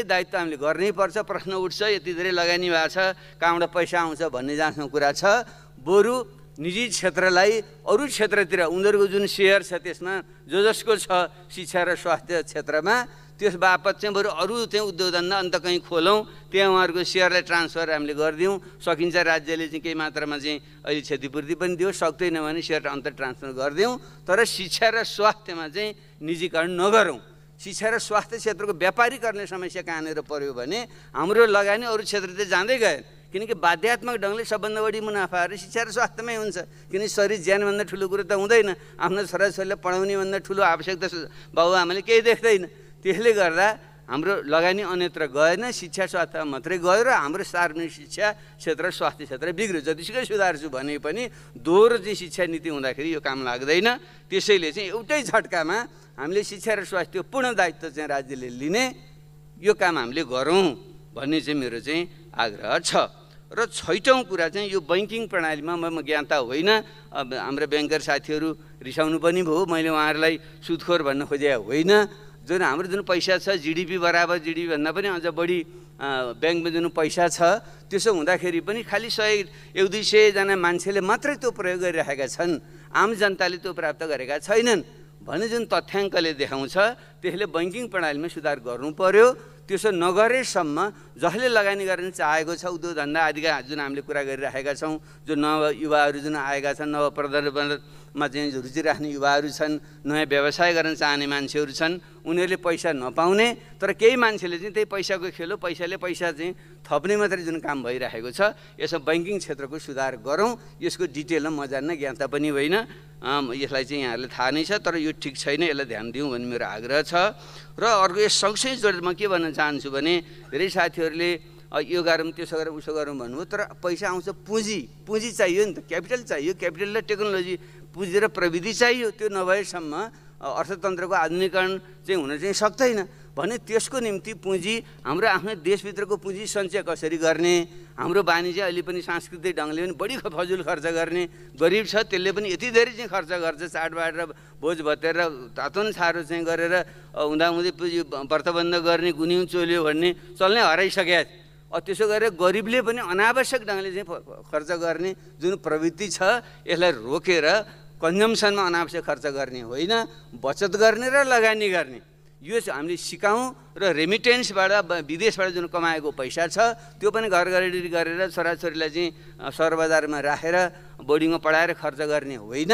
दायित्व हामीले गर्नै पर्छ। प्रश्न उठ्छ यति धेरै लगानी भएको छ, कहाँबाट पैसा आउँछ भन्ने जहाँसम्म कुरा छ। बरु निजी क्षेत्रलाई अरू क्षेत्रतिर उनीहरूको जुन सेयर छ त्यसमा जसको छ शिक्षा र स्वास्थ्य क्षेत्रमा त्यस बापत चाहिँ बरु अरू चाहिँ उद्योग धन्दा अन्त कहीँ खोलौँ, त्यहाँ उहाँहरूको सेयरलाई ट्रान्सफर हामीले गरिदिउँ। सकिन्छ राज्यले चाहिँ केही मात्रामा चाहिँ अहिले क्षतिपूर्ति पनि दियो, सक्दैन भने सेयर अन्त ट्रान्सफर गरिदिउँ, तर शिक्षा र स्वास्थ्यमा चाहिँ निजीकरण नगरौँ। शिक्षा र स्वास्थ्य क्षेत्रको व्यापारीकरणले समस्या कहाँनिर पर्यो भने हाम्रो लगानी अरू क्षेत्रतिर जाँदै गयो, किनकि बाध्यात्मक ढङ्गले सबभन्दा बढी मुनाफाहरू शिक्षा र स्वास्थ्यमै हुन्छ। किनकि शरीर ज्यानभन्दा ठुलो कुरो त हुँदैन, आफ्नो छोराछोरीलाई पढाउनेभन्दा ठुलो आवश्यकता बाबुआमाले केही देख्दैन। त्यसले गर्दा हाम्रो लगानी अन्यत्र गएन, शिक्षा स्वास्थ्य मात्रै गयो र हाम्रो सार्वजनिक शिक्षा क्षेत्र स्वास्थ्य क्षेत्र बिग्रियो। जतिसुकै सुधार्छु भने पनि दोहोरो चाहिँ शिक्षा नीति हुँदाखेरि यो काम लाग्दैन। त्यसैले चाहिँ एउटै झट्कामा हामीले शिक्षा र स्वास्थ्य पूर्ण दायित्व चाहिँ राज्यले लिने यो काम हामीले गरौँ भन्ने चाहिँ मेरो चाहिँ आग्रह छ। र छैटौँ कुरा चाहिँ यो बैङ्किङ प्रणालीमा म ज्ञाता होइन, अब हाम्रो ब्याङ्कर साथीहरू रिसाउनु पनि भयो, मैले उहाँहरूलाई सुदखोर भन्न खोजे होइन। जुन हाम्रो जुन पैसा छ जिडिपी बराबर, जिडिपी भन्दा पनि अझ बढी ब्याङ्कमा जुन पैसा छ त्यसो हुँदाखेरि पनि खालि 100-200 जना मान्छेले मात्रै त्यो प्रयोग गरिरहेका छन्, आम जनताले त्यो प्राप्त गरेका छैनन् भन्ने जुन तथ्याङ्कले देखाउँछ। त्यसले बैङ्किङ प्रणालीमा सुधार गर्नु पर्यो। त्यसो नगरेसम्म जसले लगानी गर्न चाहेको छ उद्योग धन्दा आदिका जुन हामीले कुरा गरिरहेका छौँ, जो नव युवाहरू जुन आएका छन्, नव प्रदर्शनमा चाहिँ रुचि राख्ने युवाहरू छन्, नयाँ व्यवसाय गर्न चाहने मान्छेहरू छन्, उनीहरूले पैसा नपाउने, तर केही मान्छेले चाहिँ त्यही पैसाको खेल हो, पैसाले पैसा चाहिँ थप्ने मात्रै जुन काम भइरहेको छ। यसमा बैङ्किङ क्षेत्रको सुधार गरौँ। यसको डिटेलमा म जान्न, ज्ञाता पनि होइन, यसलाई चाहिँ यहाँहरूले थाहा नै छ, तर यो ठिक छैन, यसलाई ध्यान दिउँ भन्ने मेरो आग्रह छ। र अर्को यस सँगसँगै जोडेर म के भन्न चाहन्छु भने धेरै साथीहरूले यो गरौँ त्यसो गरौँ उसो गरौँ भन्नुभयो, तर पैसा आउँछ पुँजी चाहियो नि त, क्यापिटल चाहियो। क्यापिटल र टेक्नोलोजी, पुँजी र प्रविधि चाहियो। त्यो नभएसम्म अर्थतन्त्रको आधुनिकीकरण चाहिँ हुन चाहिँ सक्दैन भने त्यसको निम्ति पुँजी हाम्रो आफ्नो देशभित्रको पुँजी सञ्चय कसरी गर्ने, हाम्रो बानी चाहिँ अहिले पनि सांस्कृतिक ढङ्गले पनि बढी फजुल खर्च गर्ने, गरिब छ त्यसले पनि यति धेरै चाहिँ खर्च गर्छ, चाडबाड र भोज भतेर र तातोन छारो चाहिँ गरेर हुँदाहुँदै पुँजी व्रतबन्ध गर्ने, गुन्यौँ चोल्यो भन्ने चल्नै हराइसकेको। त्यसो गरेर गरिबले पनि अनावश्यक ढङ्गले चाहिँ खर्च गर्ने जुन प्रवृत्ति छ यसलाई रोकेर कन्जम्सनमा अनावश्यक खर्च गर्ने होइन, बचत गर्ने र लगानी गर्ने यो हामीले सिकाउँ। र रेमिटेन्सबाट विदेशबाट जुन कमाएको पैसा छ त्यो पनि घर घरेडी गरेर छोराछोरीलाई चाहिँ सहर बजारमा राखेर बोर्डिङमा पढाएर खर्च गर्ने होइन,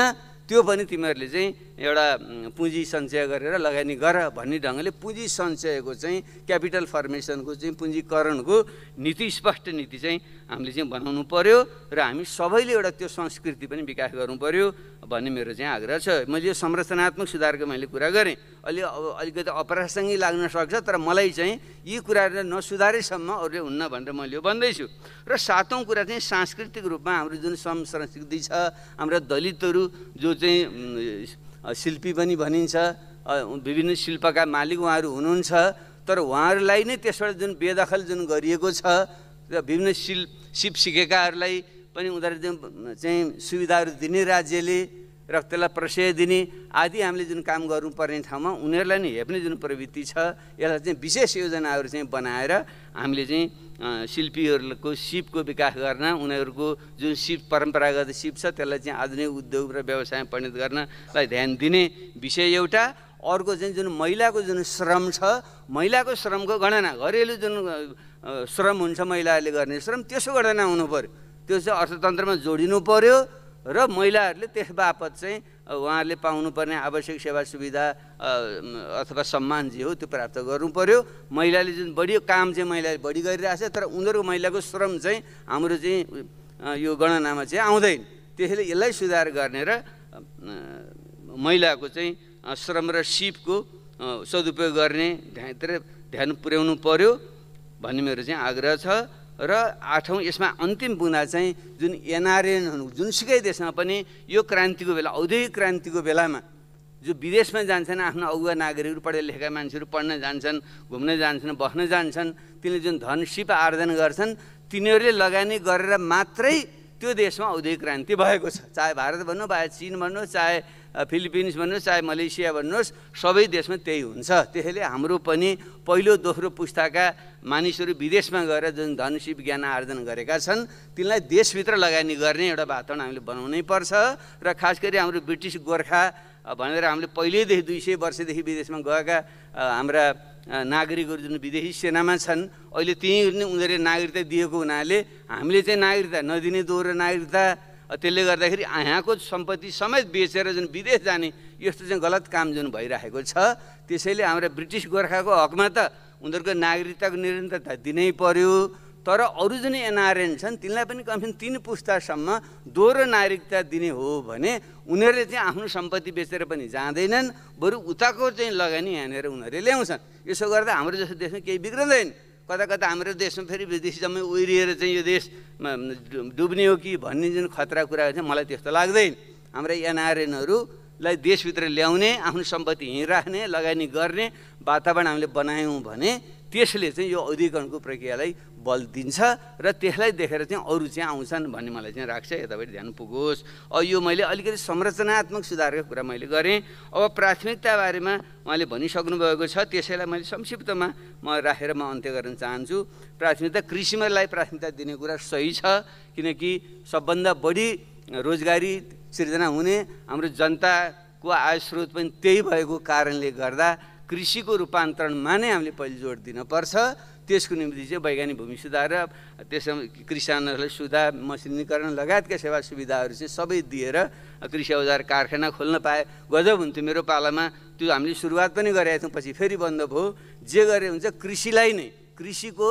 त्यो पनि तिमीहरूले चाहिँ एउटा पुँजी सञ्चय गरेर लगानी गर भन्ने ढङ्गले पुँजी सञ्चयको चाहिँ क्यापिटल फर्मेसनको चाहिँ पुँजीकरणको नीति स्पष्ट नीति चाहिँ हामीले चाहिँ बनाउनु पर्यो र हामी सबैले एउटा त्यो संस्कृति पनि विकास गर्नु पर्यो भन्ने मेरो चाहिँ आग्रह छ। मैले यो संरचनात्मक सुधारको मैले कुरा गरेँ, अलिकति अप्रासङ्गिक लाग्न सक्छ, तर मलाई चाहिँ यी कुराहरू नसुधारेसम्म अरूले हुन्न भनेर मैले यो भन्दैछु। र सातौँ कुरा चाहिँ सांस्कृतिक रूपमा हाम्रो जुन संस्कृति छ, हाम्रा दलितहरू जो चाहिँ शिल्पी पनि भनिन्छ, विभिन्न शिल्पका मालिक उहाँहरू हुनुहुन्छ, तर उहाँहरूलाई नै त्यसबाट जुन बेदखल जुन गरिएको छ र विभिन्न सिप सिकेकाहरूलाई पनि उनीहरू चाहिँ सुविधाहरू दिने राज्यले र त्यसलाई प्रशय दिने आदि हामीले जुन काम गर्नुपर्ने ठाउँमा उनीहरूलाई नै हेप्ने जुन प्रवृत्ति छ, यसलाई चाहिँ विशेष योजनाहरू चाहिँ बनाएर हामीले चाहिँ शिल्पीहरूको सिपको विकास गर्न, उनीहरूको जुन सिप परम्परागत सिप छ त्यसलाई चाहिँ आधुनिक उद्योग र व्यवसायमा परिणत गर्नलाई ध्यान दिने विषय एउटा। अर्को चाहिँ जुन महिलाको जुन श्रम छ, महिलाको श्रमको गणना, घरेलु जुन श्रम हुन्छ महिलाहरूले गर्ने श्रम, त्यसको गणना हुनु पर्यो, त्यो चाहिँ अर्थतन्त्रमा जोडिनु पर्यो र महिलाहरूले त्यस बापत चाहिँ उहाँहरूले पाउनुपर्ने आवश्यक सेवा सुविधा अथवा सम्मान जे हो त्यो प्राप्त गर्नु पर्यो। महिलाले जुन बढी काम चाहिँ महिलाले बढी गरिरहेछ, तर उनीहरूको महिलाको श्रम चाहिँ हाम्रो चाहिँ यो गणनामा चाहिँ आउँदैन। त्यसैले यसलाई सुधार गर्ने र महिलाको चाहिँ श्रम र सिपको सदुपयोग गर्ने ध्यान पुर्याउनु पर्यो भन्ने मेरो चाहिँ आग्रह छ। र आठौँ, यसमा अन्तिम बुँदा चाहिँ जुन एनआरएन जुनसुकै देशमा पनि यो क्रान्तिको बेला, औद्योगिक क्रान्तिको बेलामा जो विदेशमा जान्छन्, आफ्नो अगुवा नागरिकहरू पढे लेखेका मान्छेहरू पढ्न जान्छन्, घुम्न जान्छन्, बस्न जान्छन्, तिनले जुन धन सिप आर्जन गर्छन्, तिनीहरूले लगानी गरेर मात्रै त्यो देशमा औद्योगिक क्रान्ति भएको छ। चाहे भारत भन्नु, चाहे चीन भन्नु, चाहे फिलिपिन्स भन्नुहोस्, चाहे मलेसिया भन्नुहोस्, सबै देशमा त्यही हुन्छ। त्यसैले हाम्रो पनि पहिलो दोस्रो पुस्ताका मानिसहरू विदेशमा गएर जुन धनसिप ज्ञान आर्जन गरेका छन्, तिनलाई देशभित्र लगानी गर्ने एउटा वातावरण हामीले बनाउनै पर्छ। र खास गरी हाम्रो ब्रिटिस गोर्खा भनेर हामीले पहिल्यैदेखि 200 वर्षदेखि विदेशमा गएका हाम्रा नागरिकहरू जुन विदेशी सेनामा छन्, अहिले त्यहीँ उनीहरूले नागरिकता दिएको हुनाले हामीले चाहिँ नागरिकता नदिने दोहोरो नागरिकता, त्यसले गर्दाखेरि यहाँको सम्पत्ति समेत बेचेर जुन विदेश जाने यस्तो चाहिँ गलत काम जुन भइरहेको छ। त्यसैले हाम्रा ब्रिटिस गोर्खाको हकमा त उनीहरूको नागरिकताको निरन्तरता दिनै पर्यो, तर अरू जुन एनआरएन छन् तिनलाई पनि कमसेकम 3 पुस्तासम्म दोहोरो नागरिकता दिने हो भने उनीहरूले चाहिँ आफ्नो सम्पत्ति बेचेर पनि जाँदैनन्, बरु उताको चाहिँ लगानी यहाँनिर उनीहरूले ल्याउँछन्। यसो गर्दा हाम्रो जस्तो देशमा केही बिग्रदैन। कता कता हाम्रो देशमा फेरि विदेशी जम्मै ओइरिएर चाहिँ यो देश डुब्ने हो कि भन्ने जुन खतरा कुरा छ, मलाई त्यस्तो लाग्दैन। हाम्रा एनआरएनहरूलाई देशभित्र ल्याउने, आफ्नो सम्पत्ति यहीँ राख्ने, लगानी गर्ने वातावरण हामीले बनायौँ भने त्यसले चाहिँ यो औद्योगिकरणको प्रक्रियालाई बल दिन्छ र त्यसलाई देखेर चाहिँ अरू चाहिँ आउँछन् भन्ने मलाई चाहिँ लाग्छ। यतापट्टि ध्यान पुगोस्। यो मैले अलिकति संरचनात्मक सुधारको कुरा मैले गरेँ। अब प्राथमिकता बारेमा उहाँले भनिसक्नु भएको छ, त्यसैलाई मैले संक्षिप्तमा राखेर म अन्त्य गर्न चाहन्छु। प्राथमिकता कृषिमालाई प्राथमिकता दिने कुरा सही छ, किनकि सबभन्दा बढी रोजगारी सिर्जना हुने हाम्रो जनताको आय स्रोत पनि त्यही भएको कारणले गर्दा कृषिको रूपान्तरणमा नै हामीले पहिले जोड दिनुपर्छ। त्यसको निम्ति चाहिँ वैज्ञानिक भूमि सुधार र त्यसमा किसानहरूलाई सुधार, मसिनीकरण लगायतका सेवा सुविधाहरू चाहिँ सबै दिएर कृषि औजार कारखाना खोल्न पाए गजब हुन्थ्यो। मेरो पालामा त्यो हामीले सुरुवात पनि गरेका थियौँ, पछि फेरि बन्द भयो। जे गरे हुन्छ कृषिलाई नै, कृषिको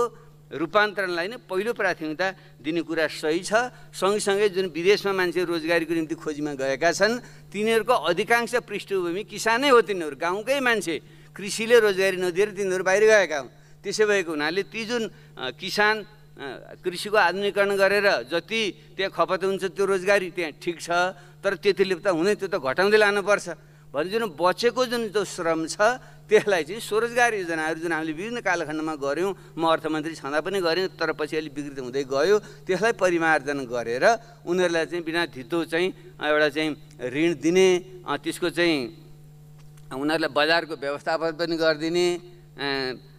रूपान्तरणलाई नै पहिलो प्राथमिकता दिने कुरा सही छ। सँगसँगै जुन विदेशमा मान्छे रोजगारीको निम्ति खोजीमा गएका छन् तिनीहरूको अधिकांश पृष्ठभूमि किसानै हो, तिनीहरू गाउँकै मान्छे, कृषिले रोजगारी नदिएर तिनीहरू बाहिर गएका हुन्। त्यसै भएको हुनाले ती जुन किसान कृषिको आधुनिकीकरण गरेर जति त्यहाँ खपत हुन्छ त्यो रोजगारी त्यहाँ ठिक छ, तर त्यतिले त हुँदैन, त्यो त घटाउँदै लानुपर्छ भने जुन बचेको जुन त्यो श्रम छ त्यसलाई चाहिँ स्वरोजगार योजनाहरू जुन हामीले विभिन्न कालखण्डमा गऱ्यौँ, म अर्थमन्त्री छँदा पनि गरेँ, तर पछि अलिक विकृत हुँदै गयो, त्यसलाई परिमार्जन गरेर उनीहरूलाई चाहिँ बिना धितो चाहिँ एउटा चाहिँ ऋण दिने, त्यसको चाहिँ उनीहरूलाई बजारको व्यवस्थापन पनि गरिदिने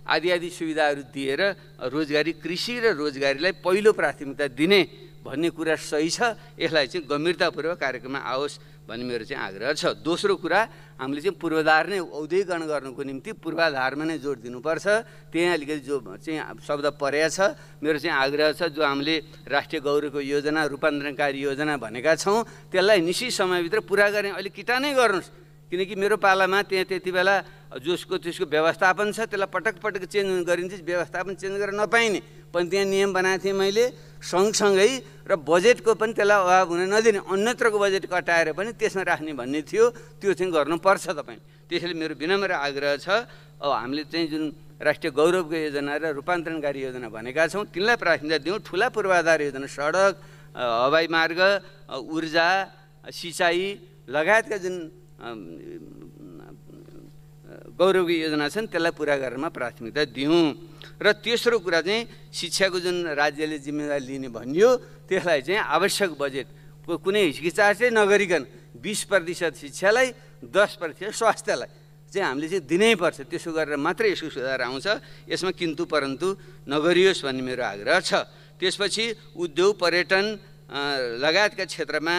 आदि आदि सुविधाहरू दिएर रोजगारी, कृषि र रोजगारीलाई पहिलो प्राथमिकता दिने भन्ने कुरा सही छ। यसलाई चाहिँ गम्भीरतापूर्वक कार्यक्रममा आओस् भन्ने मेरो चाहिँ आग्रह छ। दोस्रो कुरा, हामीले चाहिँ पूर्वाधार नै औद्योगिकरण गर्नुको निम्ति पूर्वाधारमा नै जोड दिनुपर्छ। त्यहाँ अलिकति जो चाहिँ शब्द परेको छ, मेरो चाहिँ आग्रह छ, जो हामीले राष्ट्रिय गौरवको योजना, रूपान्तरणकारी योजना भनेका छौँ त्यसलाई निश्चित समयभित्र पुरा गर्ने अहिले किटा नै गर्नुहोस्। किनकि मेरो पालामा त्यहाँ त्यति बेला जसको त्यसको व्यवस्थापन छ त्यसलाई पटक पटक चेन्ज गरिन्छ, व्यवस्थापन चेन्ज गरेर नपाइने पनि त्यहाँ नियम बनाएको थिएँ मैले। सँगसँगै र बजेटको पनि त्यसलाई अभाव हुन नदिने, अन्यत्रको बजेट कटाएर पनि त्यसमा राख्ने भन्ने थियो, त्यो चाहिँ गर्नुपर्छ तपाईँ। त्यसैले मेरो विनम्र आग्रह छ, अब हामीले चाहिँ जुन राष्ट्रिय गौरवको योजना र रूपान्तरणकारी योजना भनेका छौँ तिनलाई प्राथमिकता दिउँ। ठुला पूर्वाधार योजना, सडक, हवाई मार्ग, ऊर्जा, सिँचाइ लगायतका जुन गौरवको योजना छन् त्यसलाई पुरा गर्नमा प्राथमिकता दिउँ। र तेस्रो कुरा चाहिँ शिक्षाको जुन राज्यले जिम्मेवारी लिने भनियो त्यसलाई चाहिँ आवश्यक बजेट कुनै हिचकिचाटै नगरिकन 20% शिक्षालाई, 10% स्वास्थ्यलाई चाहिँ हामीले चाहिँ दिनैपर्छ। त्यसो गरेर मात्रै यसको सुधार आउँछ, यसमा किन्तु परन्तु नगरियोस् भन्ने मेरो आग्रह छ। त्यसपछि उद्योग, पर्यटन लगायतका क्षेत्रमा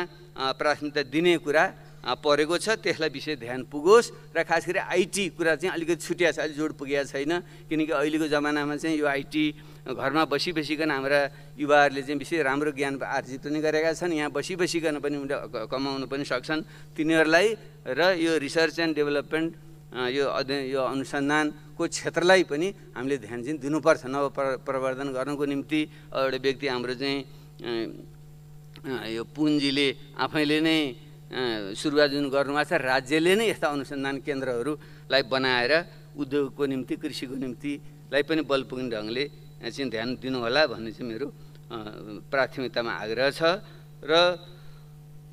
प्राथमिकता दिने कुरा परेको छ, त्यसलाई विशेष ध्यान पुगोस्। र खास गरी आइटी कुरा चाहिँ अलिकति छुट्या छ, अलि जोड पुगेको छैन, किनकि अहिलेको जमानामा चाहिँ यो आइटी घरमा बसिकन हाम्रा युवाहरूले चाहिँ विशेष राम्रो ज्ञान आर्जित पनि गरेका छन्, यहाँ बसिकन पनि उनीहरूले कमाउन पनि सक्छन्। तिनीहरूलाई र यो रिसर्च एन्ड डेभलपमेन्ट, यो अध्ययन, यो अनुसन्धानको क्षेत्रलाई पनि हामीले ध्यान चाहिँ दिनुपर्छ। नव प्रवर्धन गर्नको निम्ति एउटा व्यक्ति हाम्रो चाहिँ यो पुन्जीले आफैले नै सुरुवात जुन गर्नुभएको छ, राज्यले नै यस्ता अनुसन्धान केन्द्रहरूलाई बनाएर उद्योगको निम्ति, कृषिको निम्तिलाई पनि बल पुग्ने ढङ्गले चाहिँ ध्यान दिनुहोला भन्ने चाहिँ मेरो प्राथमिकतामा आग्रह छ। र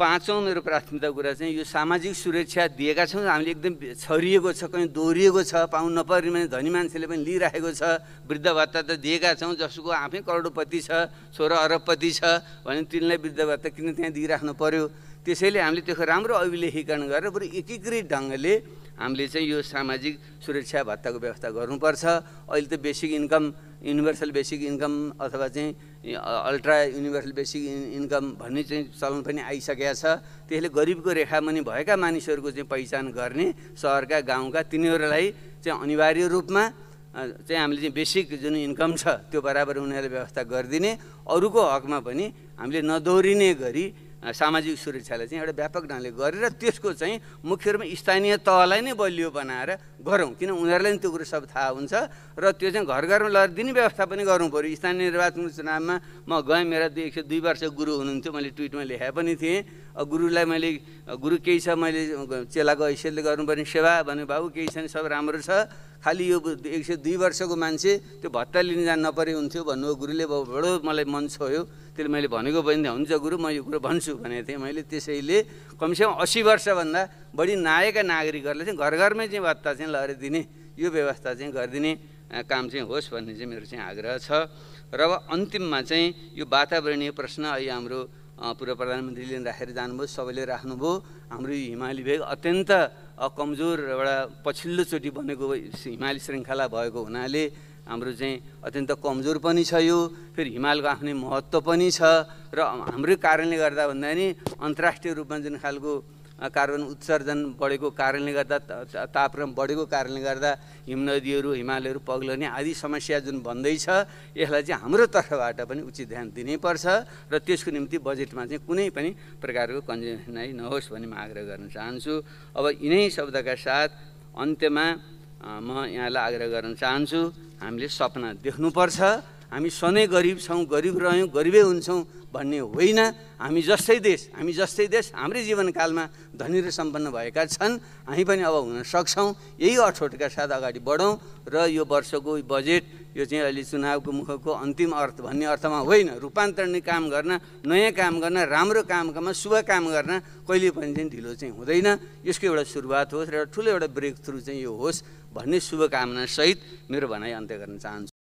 पाँचौँ मेरो प्राथमिकता कुरा चाहिँ यो सामाजिक सुरक्षा दिएका छौँ हामीले, एकदम छरिएको छ, कहीँ दोहोरिएको छ, पाउनु नपर्ने भने धनी मान्छेले पनि लिइराखेको छ। वृद्ध भत्ता त दिएका छौँ, जसको आफै करोडपति छ, छोरा अरबपति छ भने तिनलाई वृद्ध भत्ता किन त्यहाँ दिइराख्नु पर्यो। त्यसैले हामीले त्यसको राम्रो अभिलेखीकरण गरेर बरु एकीकृत ढङ्गले हामीले चाहिँ यो सामाजिक सुरक्षा भत्ताको व्यवस्था गर्नुपर्छ। अहिले त basic income, universal basic income अथवा चाहिँ अल्ट्रा युनिभर्सल बेसिक इन्कम भन्ने चाहिँ चलन पनि आइसकेको छ। त्यसले गरिबको रेखामुनि भएका मानिसहरूको चाहिँ पहिचान गर्ने, सहरका गाउँका तिनीहरूलाई चाहिँ अनिवार्य रूपमा चाहिँ हामीले चाहिँ बेसिक जुन इन्कम छ त्यो बराबर उनीहरूले व्यवस्था गरिदिने, अरूको हकमा पनि हामीले नदोहोरिने गरी सामाजिक सुरक्षालाई चाहिँ एउटा व्यापक ढङ्गले गरेर त्यसको चाहिँ मुख्य रूपमा स्थानीय तहलाई नै बलियो बनाएर गरौँ, किन उनीहरूलाई पनि त्यो कुरो सब थाहा हुन्छ। र त्यो चाहिँ घर घरमा लगेर दिने व्यवस्था पनि गर्नु पऱ्यो। स्थानीय निर्वाचन चुनावमा म गएँ, मेरा 102 वर्ष गुरु हुनुहुन्थ्यो, मैले ट्विटमा लेखेँ पनि थिएँ। गुरुलाई मैले, गुरु केही छ, मैले चेलाको हैसियतले गर्नुपर्ने सेवा भने बाबु केही छैन, सब राम्रो छ, खालि यो 102 वर्षको मान्छे त्यो भत्ता लिन जान नपरे हुन्थ्यो भन्नुभयो गुरुले। बडो मलाई मन छोयो, त्यसले मैले भनेको पनि हुन्छ गुरु, म यो कुरो भन्छु भनेको थिएँ मैले। त्यसैले कमसेकम 80 वर्षभन्दा बढी नागेका नागरिकहरूलाई चाहिँ घर घरमै चाहिँ भत्ता चाहिँ लगेर दिने यो व्यवस्था चाहिँ गरिदिने काम चाहिँ होस् भन्ने चाहिँ मेरो चाहिँ आग्रह छ। र अब अन्तिममा चाहिँ यो वातावरणीय प्रश्न अहिले हाम्रो पूर्व प्रधानमन्त्रीले राखेर जानुभयो, सबैले राख्नुभयो। हाम्रो हिमाली भेग अत्यन्त कमजोर एउटा पछिल्लोचोटि बनेको हिमाली श्रृङ्खला भएको हुनाले हाम्रो चाहिँ अत्यन्त कमजोर पनि छ यो। फेरि हिमालको आफ्नै महत्त्व पनि छ र हाम्रै कारणले गर्दा भन्दा नि अन्तर्राष्ट्रिय रूपमा जुन खालको कार्बन उत्सर्जन बढेको कारणले गर्दा, तापक्रम बढेको कारणले गर्दा हिमनदीहरू, हिमालयहरू पग्लने आदि समस्या जुन भन्दैछ, यसलाई चाहिँ हाम्रो तर्फबाट पनि उचित ध्यान दिनैपर्छ र त्यसको निम्ति बजेटमा चाहिँ कुनै पनि प्रकारको कन्जेसनाइ नहोस् भन्ने म आग्रह गर्न चाहन्छु। अब यिनै शब्दका साथ अन्त्यमा म यहाँलाई आग्रह गर्न चाहन्छु, हामीले सपना देख्नुपर्छ। हामी सधैँ गरिब छौँ, गरिब रह्यौँ, गरिबै हुन्छौँ भन्ने होइन। हामी जस्तै देश हाम्रै जीवनकालमा धनी र सम्पन्न भएका छन्, हामी पनि अब हुन सक्छौँ। यही अठोटका साथ अगाडि बढौँ र यो वर्षको बजेट यो चाहिँ अहिले चुनावको मुखको अन्तिम अर्थ भन्ने अर्थमा होइन, रूपान्तरण काम गर्न, नयाँ काम गर्न, राम्रो काममा शुभ काम गर्न कहिले पनि चाहिँ ढिलो चाहिँ हुँदैन। यसको एउटा सुरुवात होस् र एउटा ठुलो एउटा ब्रेक थ्रु चाहिँ यो होस् भन्ने शुभकामना सहित मेरो भनाइ अन्त्य गर्न चाहन्छु।